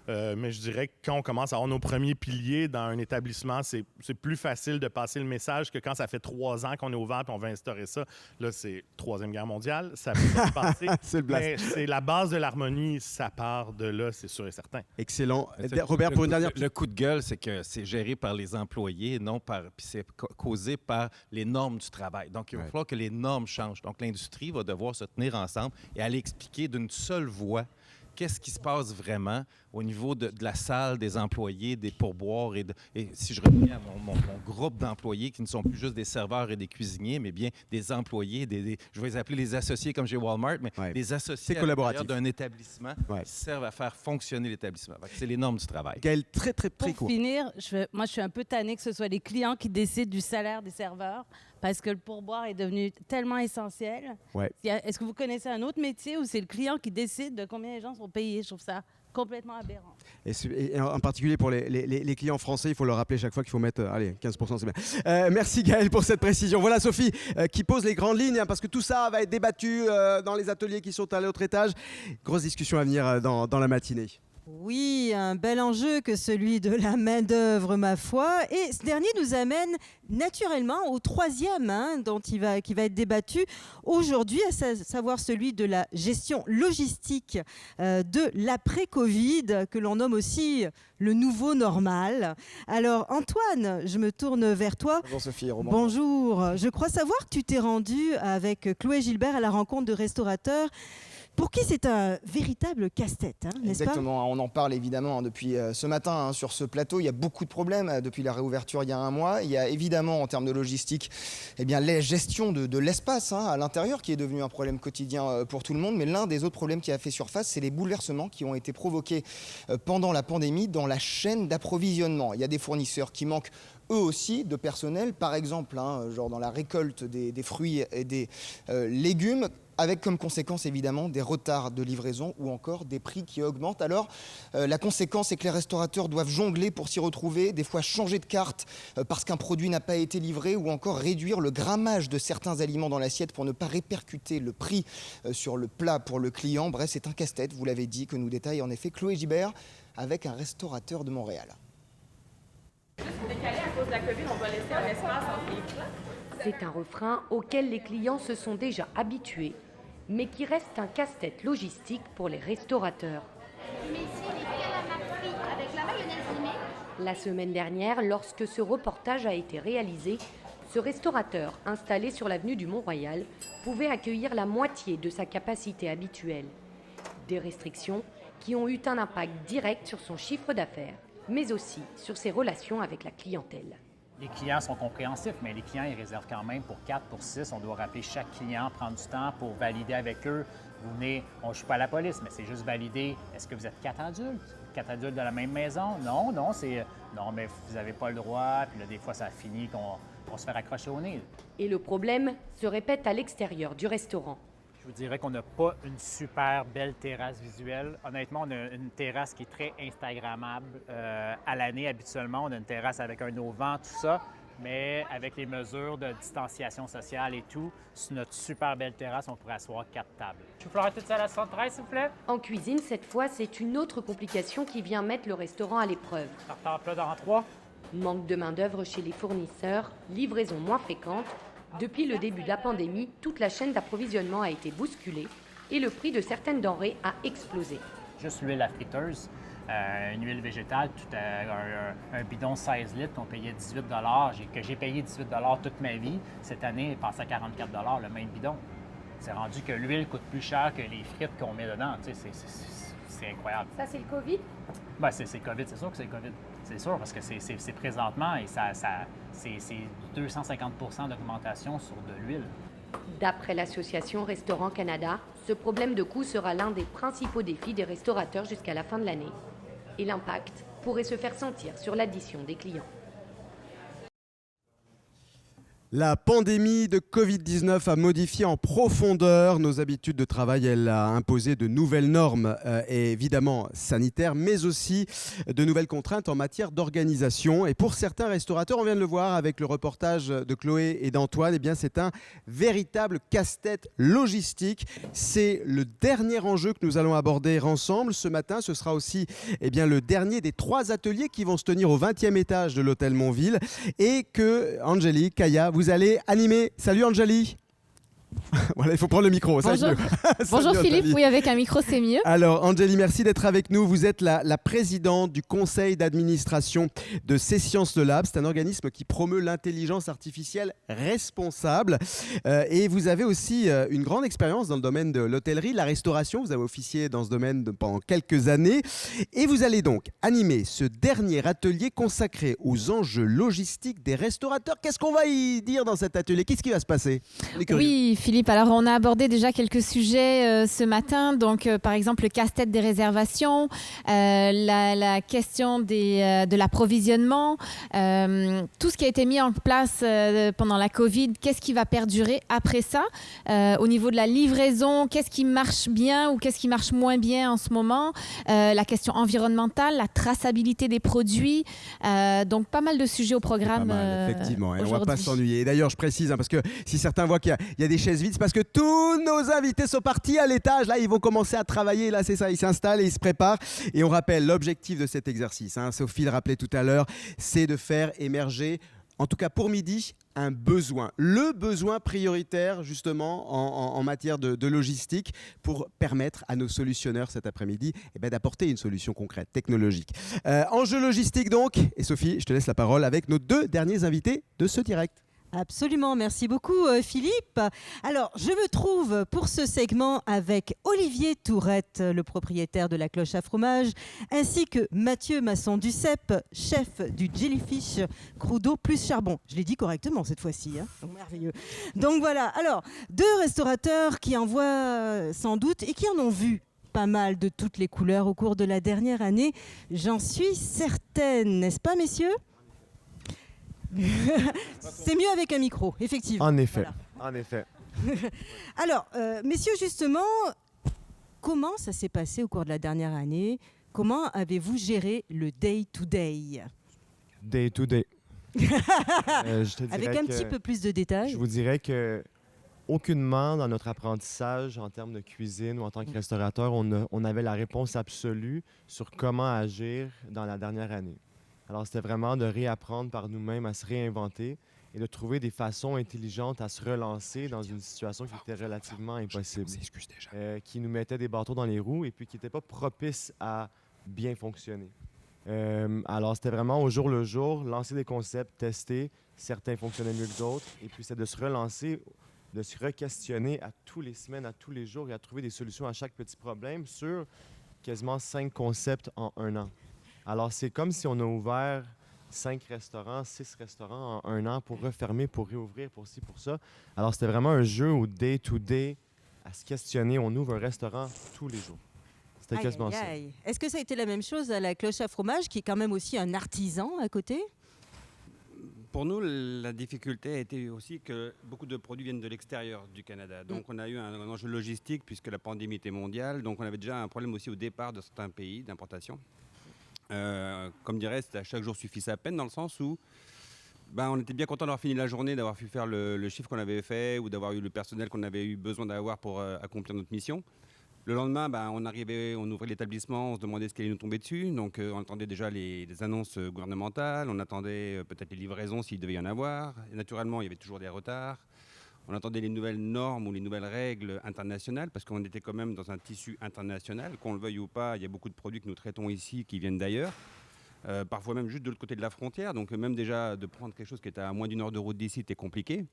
Mais je dirais que quand on commence à avoir nos premiers piliers dans un établissement, c'est plus facile de passer le message que quand ça fait 3 ans qu'on est ouvert et on va instaurer ça. Là, c'est Troisième Guerre mondiale, ça peut pas se passer. Mais c'est la base de l'harmonie, ça part de là, c'est sûr et certain. Excellent. Robert, pour une dernière... Le coup de gueule, c'est que c'est géré par les employés, puis c'est causé par les normes du travail. Donc, il va falloir que les normes changent. Donc, l'industrie va devoir se tenir ensemble et aller expliquer d'une seule voix qu'est-ce qui se passe vraiment au niveau de la salle, des employés, des pourboires. Et si je reviens à mon groupe d'employés qui ne sont plus juste des serveurs et des cuisiniers, mais bien des employés, je vais les appeler les associés comme chez Walmart, mais des associés à l'intérieur d'un établissement qui servent à faire fonctionner l'établissement. C'est les normes du travail. Gaëlle, très court. Pour finir, moi, je suis un peu tannée que ce soit les clients qui décident du salaire des serveurs parce que le pourboire est devenu tellement essentiel. Est-ce que vous connaissez un autre métier où c'est le client qui décide de combien les gens sont payés? Je trouve ça complètement aberrant. Et en particulier pour les clients français, il faut leur rappeler chaque fois qu'il faut mettre 15%, c'est bien. Merci Gaëlle pour cette précision. Voilà Sophie qui pose les grandes lignes, parce que tout ça va être débattu dans les ateliers qui sont à l'autre étage. Grosse discussion à venir dans la matinée. Oui, un bel enjeu que celui de la main-d'œuvre, ma foi. Et ce dernier nous amène naturellement au troisième qui va être débattu aujourd'hui, à savoir celui de la gestion logistique de l'après-Covid, que l'on nomme aussi le nouveau normal. Alors Antoine, je me tourne vers toi. Bonjour Sophie. Bonjour. Je crois savoir que tu t'es rendu avec Chloé Gilbert à la rencontre de restaurateurs pour qui c'est un véritable casse-tête, n'est-ce pas? Exactement, on en parle évidemment depuis ce matin sur ce plateau. Il y a beaucoup de problèmes depuis la réouverture il y a un mois. Il y a évidemment en termes de logistique la gestion de l'espace à l'intérieur qui est devenu un problème quotidien pour tout le monde. Mais l'un des autres problèmes qui a fait surface, c'est les bouleversements qui ont été provoqués pendant la pandémie dans la chaîne d'approvisionnement. Il y a des fournisseurs qui manquent eux aussi de personnel, par exemple, genre dans la récolte des fruits et des légumes, avec comme conséquence évidemment des retards de livraison ou encore des prix qui augmentent. Alors la conséquence est que les restaurateurs doivent jongler pour s'y retrouver, des fois changer de carte parce qu'un produit n'a pas été livré ou encore réduire le grammage de certains aliments dans l'assiette pour ne pas répercuter le prix sur le plat pour le client. Bref, c'est un casse-tête, vous l'avez dit, que nous détaille en effet Chloé Gilbert avec un restaurateur de Montréal. Juste décalé à cause de la COVID, on va laisser un espace entre les plats. C'est un refrain auquel les clients se sont déjà habitués, mais qui reste un casse-tête logistique pour les restaurateurs. Mais ici, les calamars frits avec la mayonnaise limée. La semaine dernière, lorsque ce reportage a été réalisé, ce restaurateur, installé sur l'avenue du Mont-Royal, pouvait accueillir la moitié de sa capacité habituelle. Des restrictions qui ont eu un impact direct sur son chiffre d'affaires, mais aussi sur ses relations avec la clientèle. Les clients sont compréhensifs, mais les clients, ils réservent quand même pour 4, pour 6. On doit rappeler chaque client, prendre du temps pour valider avec eux. Vous venez, on ne joue pas à la police, mais c'est juste valider. Est-ce que vous êtes 4 adultes? 4 adultes de la même maison? Non, mais vous n'avez pas le droit. Puis là, des fois, ça finit qu'on se fait raccrocher au nez. Et le problème se répète à l'extérieur du restaurant. Je vous dirais qu'on n'a pas une super belle terrasse visuelle. Honnêtement, on a une terrasse qui est très Instagrammable à l'année habituellement. On a une terrasse avec un auvent, tout ça. mais avec les mesures de distanciation sociale et tout, sur notre super belle terrasse, on pourrait asseoir 4 tables. Je vous ferai toute ça à la 73, s'il vous plaît. En cuisine, cette fois, c'est une autre complication qui vient mettre le restaurant à l'épreuve. Tartare plat dans 3. Manque de main-d'œuvre chez les fournisseurs, livraison moins fréquente. Depuis le début de la pandémie, toute la chaîne d'approvisionnement a été bousculée et le prix de certaines denrées a explosé. Juste l'huile à friteuse, une huile végétale, un bidon 16 litres qu'on payait 18 que j'ai payé 18 toute ma vie. Cette année, il passe à 44 le même bidon. C'est rendu que l'huile coûte plus cher que les frites qu'on met dedans. Tu sais, c'est incroyable. Ça, c'est le COVID? Ben, c'est COVID, c'est sûr que c'est le COVID. C'est sûr, parce que c'est présentement et c'est 250 d'augmentation sur de l'huile. D'après l'association Restaurants Canada, ce problème de coût sera l'un des principaux défis des restaurateurs jusqu'à la fin de l'année. Et l'impact pourrait se faire sentir sur l'addition des clients. La pandémie de Covid-19 a modifié en profondeur nos habitudes de travail. Elle a imposé de nouvelles normes, évidemment sanitaires, mais aussi de nouvelles contraintes en matière d'organisation. Et pour certains restaurateurs, on vient de le voir avec le reportage de Chloé et d'Antoine, eh bien c'est un véritable casse-tête logistique. C'est le dernier enjeu que nous allons aborder ensemble ce matin. Ce sera aussi le dernier des 3 ateliers qui vont se tenir au 20e étage de l'hôtel Montville et que Angélie, Kaya, vous allez animer. Salut Angélie. Voilà, il faut prendre le micro. Bonjour, bonjour Philippe, oui, avec un micro c'est mieux. Alors Angélie, merci d'être avec nous. Vous êtes la présidente du conseil d'administration de C-Sciences Lab. C'est un organisme qui promeut l'intelligence artificielle responsable. Et vous avez aussi une grande expérience dans le domaine de l'hôtellerie, la restauration. Vous avez officié dans ce domaine pendant quelques années. Et vous allez donc animer ce dernier atelier consacré aux enjeux logistiques des restaurateurs. Qu'est-ce qu'on va y dire dans cet atelier? Qu'est-ce qui va se passer? Oui, Philippe, alors on a abordé déjà quelques sujets ce matin, donc par exemple le casse-tête des réservations, la question de l'approvisionnement, tout ce qui a été mis en place pendant la Covid, qu'est-ce qui va perdurer après ça? Au niveau de la livraison, qu'est-ce qui marche bien ou qu'est-ce qui marche moins bien en ce moment? La question environnementale, la traçabilité des produits, donc pas mal de sujets au programme. Effectivement, et on ne va pas s'ennuyer. Et d'ailleurs, je précise, parce que si certains voient qu'il y a des chaises vides, c'est parce que tous nos invités sont partis à l'étage. Là, ils vont commencer à travailler. Là, c'est ça, ils s'installent et ils se préparent. Et on rappelle l'objectif de cet exercice, Sophie le rappelait tout à l'heure, c'est de faire émerger, en tout cas pour midi, un besoin. Le besoin prioritaire, justement, en matière de logistique pour permettre à nos solutionneurs cet après-midi d'apporter une solution concrète, technologique. Enjeu logistique, donc. Et Sophie, je te laisse la parole avec nos 2 derniers invités de ce direct. Absolument, merci beaucoup Philippe. Alors, je me trouve pour ce segment avec Olivier Tourette, le propriétaire de la Cloche à fromage, ainsi que Mathieu Masson-Duceppe, chef du Jellyfish Crudo plus charbon. Je l'ai dit correctement cette fois-ci, Donc, merveilleux. Donc voilà, alors, 2 restaurateurs qui en voient sans doute et qui en ont vu pas mal de toutes les couleurs au cours de la dernière année. J'en suis certaine, n'est-ce pas messieurs ? C'est mieux avec un micro, effectivement. En effet, voilà. En effet. Alors, messieurs, justement, comment ça s'est passé au cours de la dernière année? Comment avez-vous géré le day-to-day? Day-to-day. Avec un petit peu plus de détails. Je vous dirais que aucunement dans notre apprentissage en termes de cuisine ou en tant que restaurateur, on avait la réponse absolue sur comment agir dans la dernière année. Alors, c'était vraiment de réapprendre par nous-mêmes à se réinventer et de trouver des façons intelligentes à se relancer dans une situation qui était relativement impossible, qui nous mettait des bâtons dans les roues et puis qui n'était pas propice à bien fonctionner. Alors, c'était vraiment au jour le jour, lancer des concepts, tester. Certains fonctionnaient mieux que d'autres. Et puis, c'est de se relancer, de se re-questionner à tous les semaines, à tous les jours et à trouver des solutions à chaque petit problème sur quasiment 5 concepts en 1 an. Alors, c'est comme si on a ouvert 5 restaurants, 6 restaurants en 1 an pour refermer, pour réouvrir, pour ci, pour ça. Alors, c'était vraiment un jeu au day-to-day, à se questionner. On ouvre un restaurant tous les jours. C'était quasiment ça. Est-ce que ça a été la même chose à la Cloche à fromage, qui est quand même aussi un artisan à côté? Pour nous, la difficulté a été aussi que beaucoup de produits viennent de l'extérieur du Canada. Donc, on a eu un enjeu logistique puisque la pandémie était mondiale. Donc, on avait déjà un problème aussi au départ de certains pays d'importation. Comme dirait, à chaque jour suffit sa peine, dans le sens où On était bien content d'avoir fini la journée, d'avoir pu faire le chiffre qu'on avait fait ou d'avoir eu le personnel qu'on avait eu besoin d'avoir pour accomplir notre mission. Le lendemain, on arrivait, on ouvrait l'établissement, on se demandait ce qui allait nous tomber dessus. Donc, on attendait déjà les annonces gouvernementales, on attendait peut-être les livraisons s'il devait y en avoir. Et naturellement, il y avait toujours des retards. On attendait les nouvelles normes ou les nouvelles règles internationales parce qu'on était quand même dans un tissu international. Qu'on le veuille ou pas, il y a beaucoup de produits que nous traitons ici qui viennent d'ailleurs. Parfois même juste de l'autre côté de la frontière. Donc, même déjà de prendre quelque chose qui était à moins d'une heure de route d'ici, c'était compliqué.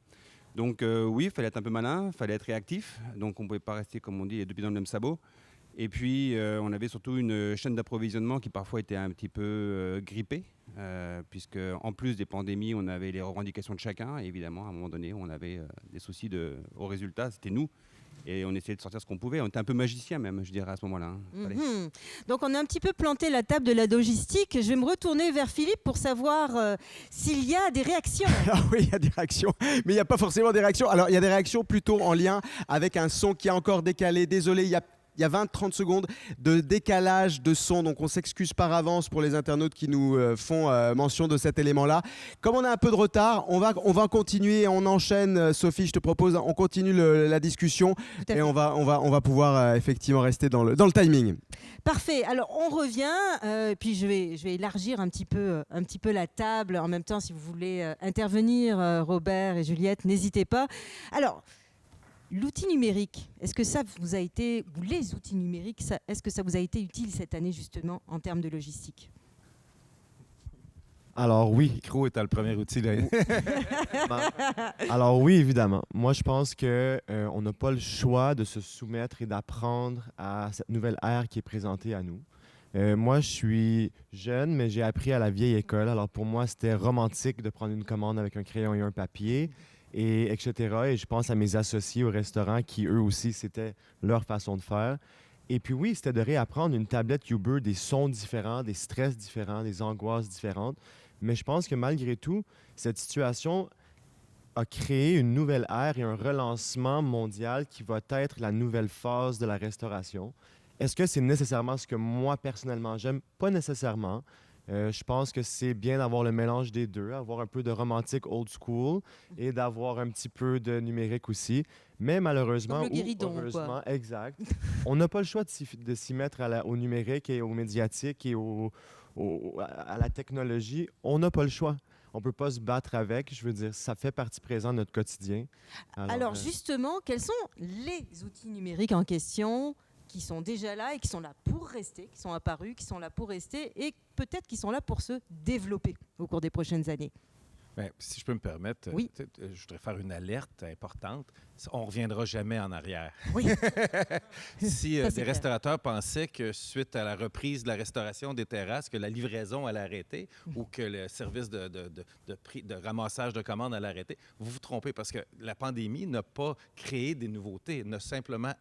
Donc oui, il fallait être un peu malin, il fallait être réactif. Donc on ne pouvait pas rester, comme on dit, les deux pieds dans le même sabot. Et puis on avait surtout une chaîne d'approvisionnement qui parfois était un petit peu grippée, puisque en plus des pandémies, on avait les revendications de chacun. Et évidemment, à un moment donné, on avait des soucis au résultat, c'était nous. Et on essayait de sortir ce qu'on pouvait. On était un peu magicien même, je dirais, à ce moment-là. Donc on a un petit peu planté la table de la logistique. Je vais me retourner vers Philippe pour savoir s'il y a des réactions. Ah oui, il y a des réactions, mais il n'y a pas forcément des réactions. Alors, il y a des réactions plutôt en lien avec un son qui est encore décalé. Désolé, il y a 20-30 secondes de décalage de son, donc on s'excuse par avance pour les internautes qui nous font mention de cet élément-là. Comme on a un peu de retard, on va continuer, on enchaîne. Sophie, je te propose, on continue la discussion et on va pouvoir effectivement rester dans le timing. Parfait. Alors on revient, puis je vais élargir un petit peu la table. En même temps, si vous voulez intervenir, Robert et Juliette, n'hésitez pas. Alors, l'outil numérique, est-ce que ça vous a été, ou les outils numériques, est-ce que ça vous a été utile cette année justement en termes de logistique? Alors oui. Le micro est le premier outil. Là. Alors oui, évidemment. Moi, je pense qu'on n'a pas le choix de se soumettre et d'apprendre à cette nouvelle ère qui est présentée à nous. Moi, je suis jeune, mais j'ai appris à la vieille école. Alors pour moi, c'était romantique de prendre une commande avec un crayon et un papier. Et etc. Et je pense à mes associés au restaurant qui, eux aussi, c'était leur façon de faire. Et puis oui, c'était de réapprendre une tablette Uber, des sons différents, des stress différents, des angoisses différentes. Mais je pense que malgré tout, cette situation a créé une nouvelle ère et un relancement mondial qui va être la nouvelle phase de la restauration. Est-ce que c'est nécessairement ce que moi, personnellement, j'aime? Pas nécessairement. Je pense que c'est bien d'avoir le mélange des deux, avoir un peu de romantique old school et d'avoir un petit peu de numérique aussi. Mais malheureusement, comme le guéridon, heureusement, quoi. Exact, on n'a pas le choix de s'y mettre au numérique et au médiatique et à la technologie. On n'a pas le choix. On ne peut pas se battre avec. Je veux dire, ça fait partie présente de notre quotidien. Alors justement, quels sont les outils numériques en question qui sont déjà là et qui sont là pour rester, qui sont apparus, qui sont là pour rester et peut-être qui sont là pour se développer au cours des prochaines années? Bien, si je peux me permettre, oui. Je voudrais faire une alerte importante. On ne reviendra jamais en arrière. Oui. Si des restaurateurs pensaient que suite à la reprise de la restauration des terrasses, que la livraison allait arrêter ou que le service de ramassage de commandes allait arrêter, vous vous trompez parce que la pandémie n'a pas créé des nouveautés,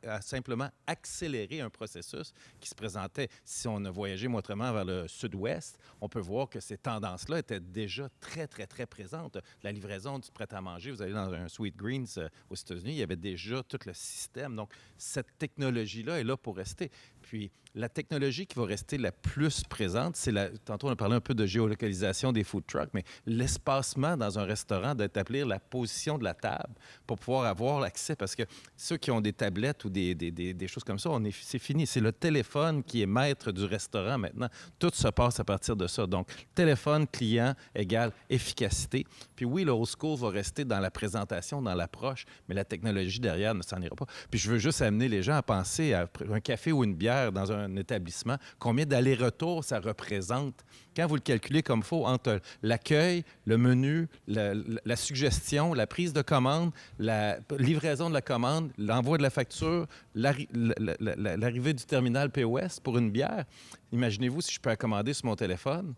a simplement accéléré un processus qui se présentait. Si on a voyagé autrement vers le sud-ouest, on peut voir que ces tendances-là étaient déjà très, très, très présentes. La livraison du prêt-à-manger, vous allez dans un Sweetgreens aux États-Unis, il y avait déjà tout le système. Donc, cette technologie-là est là pour rester. Puis, la technologie qui va rester la plus présente, c'est tantôt, on a parlé un peu de géolocalisation des food trucks, mais l'espacement dans un restaurant, d'établir la position de la table pour pouvoir avoir l'accès. Parce que ceux qui ont des tablettes ou des choses comme ça, c'est fini. C'est le téléphone qui est maître du restaurant maintenant. Tout se passe à partir de ça. Donc, téléphone, client égale efficacité. Puis oui, le old school va rester dans la présentation, dans l'approche, mais la technologie derrière ne s'en ira pas. Puis je veux juste amener les gens à penser à un café ou une bière dans un établissement, combien d'allers-retours ça représente. Quand vous le calculez comme il faut, entre l'accueil, le menu, la suggestion, la prise de commande, la livraison de la commande, l'envoi de la facture, l'arrivée du terminal POS pour une bière, imaginez-vous si je peux commander sur mon téléphone,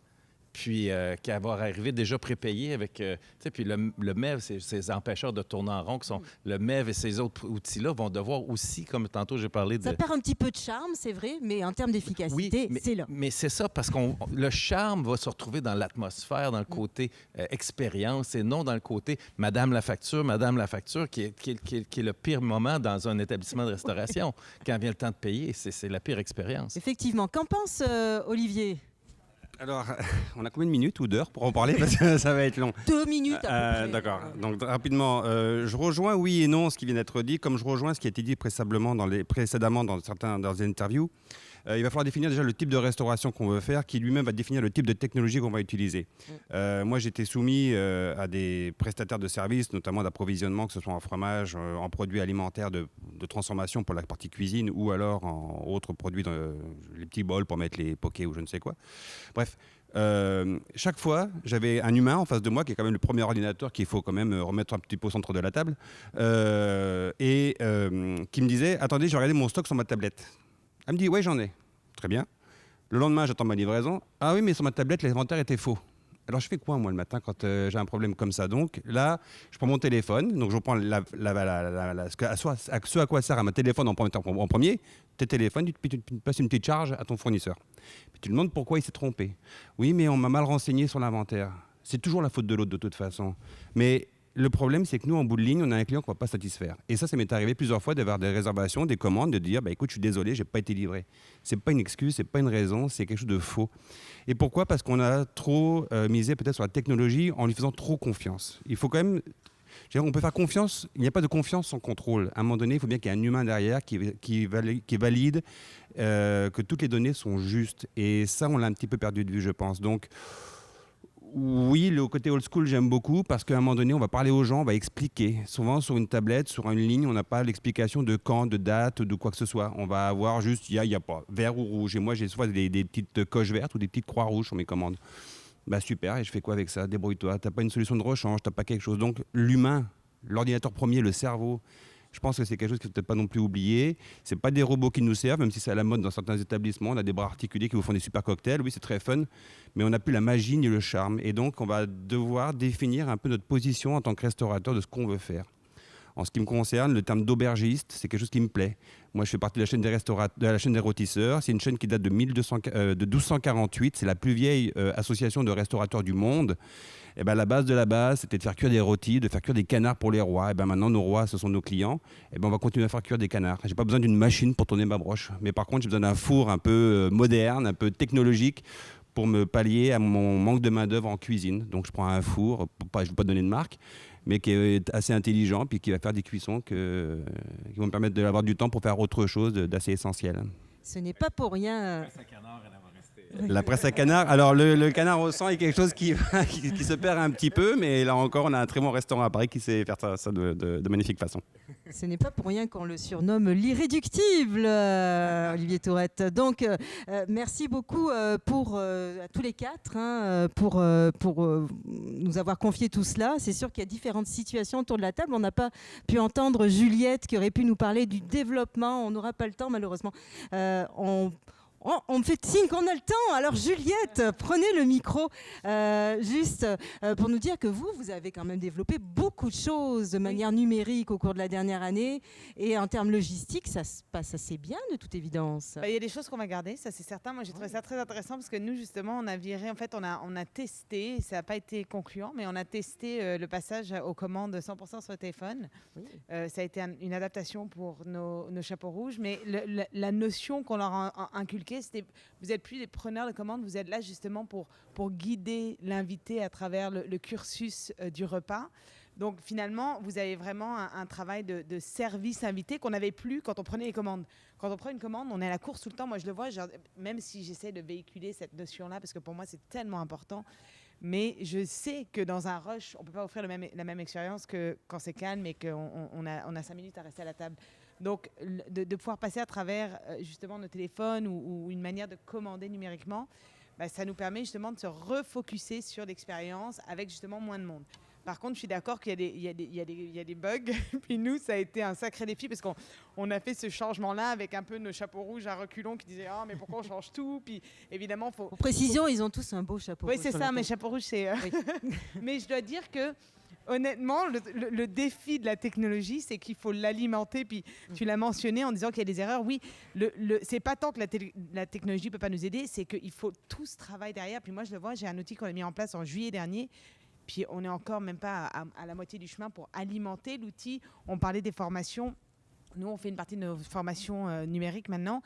puis qu'elle va arriver déjà prépayée avec... puis le MEV, ces empêcheurs de tourner en rond, qui sont le MEV et ces autres outils-là vont devoir aussi, comme tantôt j'ai parlé de... Ça perd un petit peu de charme, c'est vrai, mais en termes d'efficacité, c'est là. Mais c'est ça, parce que le charme va se retrouver dans l'atmosphère, dans le côté expérience, et non dans le côté Madame la facture, qui est le pire moment dans un établissement de restauration. Quand vient le temps de payer, c'est la pire expérience. Effectivement. Qu'en pense Olivier? Alors, on a combien de minutes ou d'heures pour en parler parce que ça va être long. 2 minutes à peu près. D'accord. Donc rapidement, je rejoins oui et non ce qui vient d'être dit, comme je rejoins ce qui a été dit précédemment dans les interviews. Il va falloir définir déjà le type de restauration qu'on veut faire, qui lui-même va définir le type de technologie qu'on va utiliser. Moi, j'étais soumis à des prestataires de services, notamment d'approvisionnement, que ce soit en fromage, en produits alimentaires de transformation pour la partie cuisine, ou alors en autres produits, les petits bols pour mettre les pokés ou je ne sais quoi. Bref. Chaque fois, j'avais un humain en face de moi, qui est quand même le premier ordinateur qu'il faut quand même remettre un petit peu au centre de la table, et qui me disait « Attendez, j'ai regardé mon stock sur ma tablette ». Elle me dit « Oui, j'en ai ». Très bien. Le lendemain, j'attends ma livraison. « Ah oui, mais sur ma tablette, l'inventaire était faux ». Alors, je fais quoi, moi, le matin, quand j'ai un problème comme ça? Donc, là, je prends mon téléphone. Donc, je prends ce à quoi sert à ma téléphone en premier. Tes téléphones, tu passes une petite charge à ton fournisseur. Puis tu lui demandes pourquoi il s'est trompé. Oui, mais on m'a mal renseigné sur l'inventaire. C'est toujours la faute de l'autre, de toute façon. Mais le problème, c'est que nous, en bout de ligne, on a un client qu'on ne va pas satisfaire. Et ça m'est arrivé plusieurs fois d'avoir des réservations, des commandes, de dire écoute, je suis désolé, je n'ai pas été livré. Ce n'est pas une excuse, ce n'est pas une raison, c'est quelque chose de faux. Et pourquoi? Parce qu'on a trop misé peut-être sur la technologie en lui faisant trop confiance. Il faut quand même. On peut faire confiance, il n'y a pas de confiance sans contrôle. À un moment donné, il faut bien qu'il y ait un humain derrière qui valide que toutes les données sont justes. Et ça, on l'a un petit peu perdu de vue, je pense. Donc, oui, le côté old school, j'aime beaucoup parce qu'à un moment donné, on va parler aux gens, on va expliquer. Souvent, sur une tablette, sur une ligne, on n'a pas l'explication de quand, de date, de quoi que ce soit. On va avoir juste, il y a pas, vert ou rouge. Et moi, j'ai souvent des petites coches vertes ou des petites croix rouges sur mes commandes. Bah super, et je fais quoi avec ça? Débrouille-toi, t'as pas une solution de rechange, t'as pas quelque chose. Donc l'humain, l'ordinateur premier, le cerveau, je pense que c'est quelque chose qu'il ne faut peut-être pas non plus oublier. C'est pas des robots qui nous servent, même si c'est à la mode dans certains établissements. On a des bras articulés qui vous font des super cocktails, oui c'est très fun, mais on n'a plus la magie ni le charme. Et donc on va devoir définir un peu notre position en tant que restaurateur de ce qu'on veut faire. En ce qui me concerne, le terme d'aubergiste, c'est quelque chose qui me plaît. Moi, je fais partie de la chaîne des rôtisseurs. C'est une chaîne qui date de 1248. C'est la plus vieille association de restaurateurs du monde. Et ben, la base de la base, c'était de faire cuire des rôtis, de faire cuire des canards pour les rois. Et ben, maintenant, nos rois, ce sont nos clients. Et ben, on va continuer à faire cuire des canards. Je n'ai pas besoin d'une machine pour tourner ma broche. Mais par contre, j'ai besoin d'un four un peu moderne, un peu technologique, pour me pallier à mon manque de main-d'œuvre en cuisine. Donc, je prends un four, je ne vais pas donner de marque, mais qui est assez intelligent, puis qui va faire des cuissons qui vont me permettre d'avoir du temps pour faire autre chose d'assez essentiel. Ce n'est pas pour rien. La presse à canard. Alors, le canard au sang est quelque chose qui se perd un petit peu, mais là encore, on a un très bon restaurant à Paris qui sait faire ça de magnifique façon. Ce n'est pas pour rien qu'on le surnomme l'irréductible, Olivier Tourette. Donc, merci beaucoup à tous les quatre pour nous avoir confié tout cela. C'est sûr qu'il y a différentes situations autour de la table. On n'a pas pu entendre Juliette qui aurait pu nous parler du développement. On n'aura pas le temps, malheureusement. On me fait signe qu'on a le temps. Alors Juliette, prenez le micro juste pour nous dire que vous avez quand même développé beaucoup de choses de manière numérique au cours de la dernière année. Et en termes logistiques, ça se passe assez bien de toute évidence. Il y a des choses qu'on va garder, ça c'est certain. Moi j'ai trouvé ça très intéressant parce que nous justement on a viré, en fait on a testé, ça n'a pas été concluant, mais on a testé le passage aux commandes 100% sur le téléphone. Oui. Ça a été une adaptation pour nos chapeaux rouges, mais la notion qu'on leur a inculquée, vous n'êtes plus les preneurs de commandes, vous êtes là justement pour guider l'invité à travers le cursus du repas. Donc finalement, vous avez vraiment un travail de service invité qu'on n'avait plus quand on prenait les commandes. Quand on prend une commande, on est à la course tout le temps. Moi, je le vois, même si j'essaie de véhiculer cette notion-là, parce que pour moi, c'est tellement important. Mais je sais que dans un rush, on ne peut pas offrir la même expérience que quand c'est calme et qu'on a 5 minutes à rester à la table. Donc, de pouvoir passer à travers justement nos téléphones ou une manière de commander numériquement, ça nous permet justement de se refocuser sur l'expérience avec justement moins de monde. Par contre, je suis d'accord qu'il y a des bugs. Puis nous, ça a été un sacré défi parce qu'on a fait ce changement-là avec un peu nos chapeaux rouges à reculons qui disaient « Ah, mais pourquoi on change tout ?» Puis évidemment, faut... Pour précision, ils ont tous un beau chapeau rouge. Oui, c'est ça, mes chapeaux rouges, c'est... Oui. Mais je dois dire que honnêtement, le défi de la technologie, c'est qu'il faut l'alimenter. Puis tu l'as mentionné en disant qu'il y a des erreurs. Oui, c'est pas tant que la technologie ne peut pas nous aider, c'est qu'il faut tout ce travail derrière. Puis moi, je le vois, j'ai un outil qu'on a mis en place en juillet dernier. Puis on n'est encore même pas à la moitié du chemin pour alimenter l'outil. On parlait des formations. Nous, on fait une partie de nos formations numériques maintenant.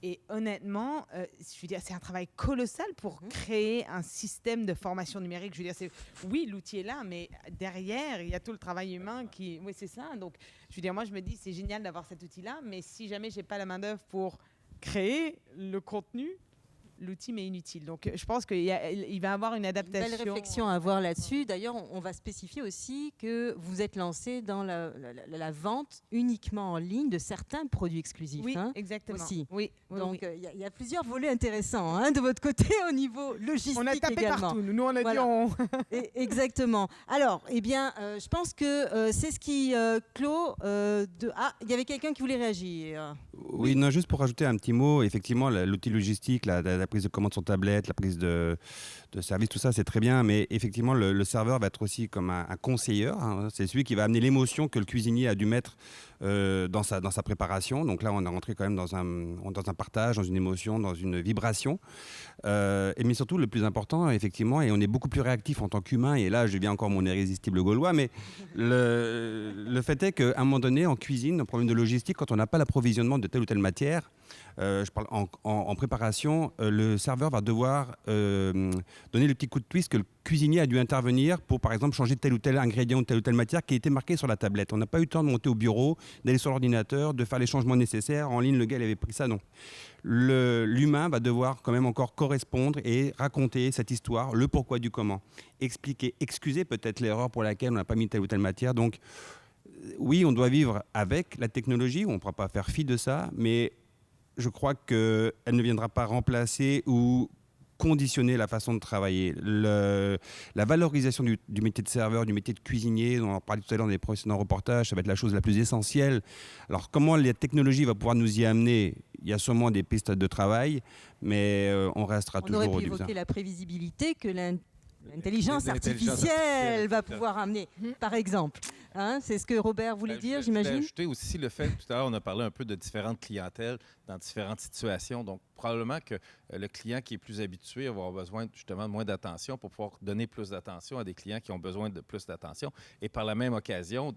Et honnêtement, je veux dire, c'est un travail colossal pour créer un système de formation numérique. Je veux dire, oui, l'outil est là, mais derrière, il y a tout le travail humain qui... Oui, c'est ça. Donc, je veux dire, moi, je me dis, c'est génial d'avoir cet outil-là, mais si jamais je n'ai pas la main-d'œuvre pour créer le contenu, l'outil m'est inutile. Donc, je pense qu'il va y avoir une adaptation. Une belle réflexion à avoir là-dessus. D'ailleurs, on va spécifier aussi que vous êtes lancé dans la vente uniquement en ligne de certains produits exclusifs. Oui, exactement. Aussi. Oui. Donc, il y a plusieurs volets intéressants de votre côté au niveau logistique également. On a tapé partout. Nous, on a dit... Exactement. Alors, eh bien, je pense que c'est ce qui clôt... il y avait quelqu'un qui voulait réagir. Oui, non, juste pour rajouter un petit mot, effectivement, l'outil logistique, la prise de commande sur tablette, la prise de service, tout ça, c'est très bien, mais effectivement, le serveur va être aussi comme un conseiller. C'est celui qui va amener l'émotion que le cuisinier a dû mettre dans sa préparation. Donc là, on est rentré quand même dans un partage, dans une émotion, dans une vibration. Mais surtout, le plus important, effectivement, et on est beaucoup plus réactif en tant qu'humain, et là, je viens encore mon irrésistible gaulois, mais le fait est qu'à un moment donné, en cuisine, un problème de logistique, quand on n'a pas l'approvisionnement de telle ou telle matière, je parle en préparation, le serveur va devoir donner le petit coup de twist que le cuisinier a dû intervenir pour, par exemple, changer tel ou tel ingrédient ou telle matière qui était marquée sur la tablette. On n'a pas eu le temps de monter au bureau, d'aller sur l'ordinateur, de faire les changements nécessaires. En ligne, le gars il avait pris ça, non. L'humain va devoir quand même encore correspondre et raconter cette histoire, le pourquoi du comment. Expliquer, excuser peut-être l'erreur pour laquelle on n'a pas mis telle ou telle matière. Donc, oui, on doit vivre avec la technologie, on ne pourra pas faire fi de ça, mais je crois qu'elle ne viendra pas remplacer ou conditionner la façon de travailler. La valorisation du métier de serveur, du métier de cuisinier, on en parlait tout à l'heure dans les précédents reportages, ça va être la chose la plus essentielle. Alors comment la technologie va pouvoir nous y amener ? Il y a sûrement des pistes de travail, mais on restera toujours au début. On aurait pu évoquer la prévisibilité que l'intelligence artificielle va pouvoir amener, par exemple. C'est ce que Robert voulait dire, j'imagine. Je vais ajouter aussi le fait, tout à l'heure, on a parlé un peu de différentes clientèles dans différentes situations. Donc, probablement que le client qui est plus habitué va avoir besoin justement de moins d'attention pour pouvoir donner plus d'attention à des clients qui ont besoin de plus d'attention. Et par la même occasion,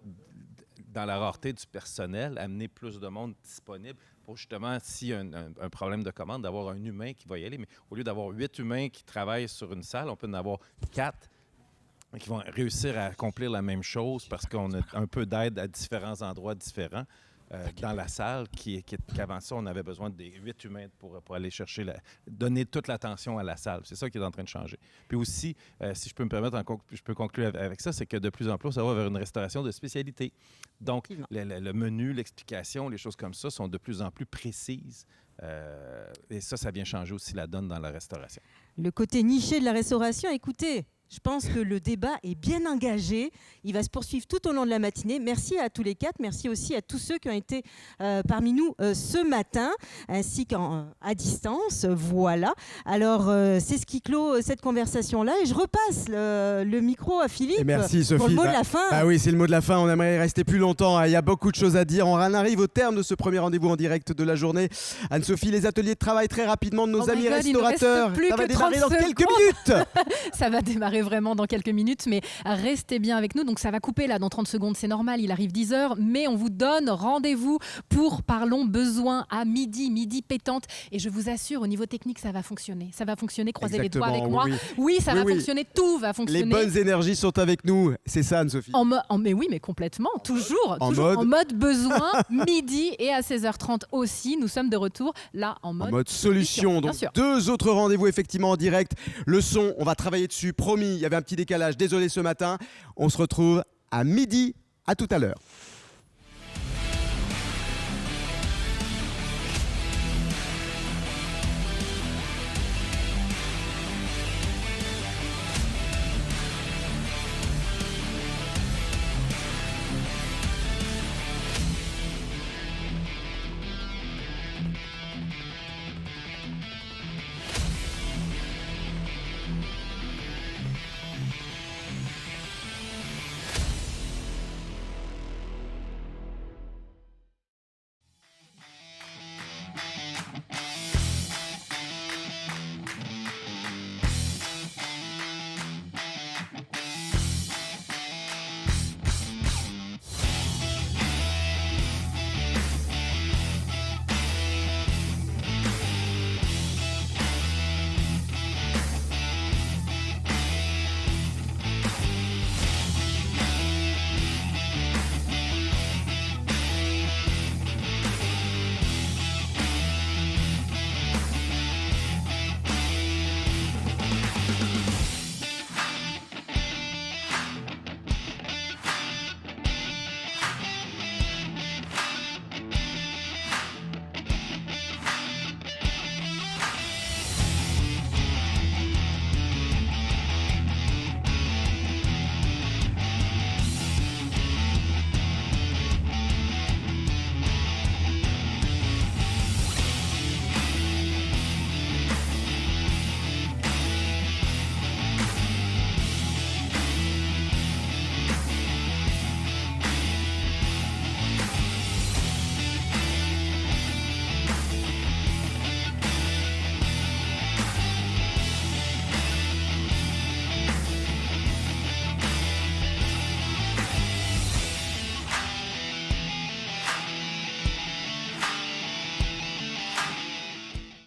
dans la rareté du personnel, amener plus de monde disponible pour justement, s'il y a un problème de commande, d'avoir un humain qui va y aller. Mais au lieu d'avoir 8 humains qui travaillent sur une salle, on peut en avoir 4 qui vont réussir à accomplir la même chose parce qu'on a un peu d'aide à différents endroits différents dans la salle, qu'avant ça, on avait besoin de 8 humains pour aller chercher, donner toute l'attention à la salle. C'est ça qui est en train de changer. Puis aussi, si je peux me permettre, je peux conclure avec ça, c'est que de plus en plus, ça va vers une restauration de spécialité. Donc, le menu, l'explication, les choses comme ça sont de plus en plus précises. Et ça vient changer aussi la donne dans la restauration. Le côté niché de la restauration, écoutez, je pense que le débat est bien engagé. Il va se poursuivre tout au long de la matinée. Merci à tous les 4. Merci aussi à tous ceux qui ont été parmi nous ce matin, ainsi qu'à distance. Voilà. Alors, c'est ce qui clôt cette conversation-là. Et je repasse le micro à Philippe. Et merci, Sophie. Pour le mot de la fin. Ah oui, c'est le mot de la fin. On aimerait y rester plus longtemps. Il y a beaucoup de choses à dire. On en arrive au terme de ce premier rendez-vous en direct de la journée. Anne-Sophie, les ateliers de travail très rapidement de nos amis restaurateurs. Ça va démarrer dans quelques minutes. Ça va démarrer vraiment dans quelques minutes, mais restez bien avec nous. Donc ça va couper là dans 30 secondes, c'est normal, il arrive 10h, mais on vous donne rendez-vous pour Parlons Besoin à midi pétante. Et je vous assure, au niveau technique, ça va fonctionner. Ça va fonctionner, croisez les doigts avec moi. Oui, ça va fonctionner, tout va fonctionner. Les bonnes énergies sont avec nous, c'est ça Anne-Sophie. Mais oui, mais complètement, toujours en mode besoin, midi et à 16h30 aussi. Nous sommes de retour là en mode solution. Donc 2 autres rendez-vous effectivement en direct. Le son, on va travailler dessus, promis. Il y avait un petit décalage, désolé ce matin. On se retrouve à midi. À tout à l'heure.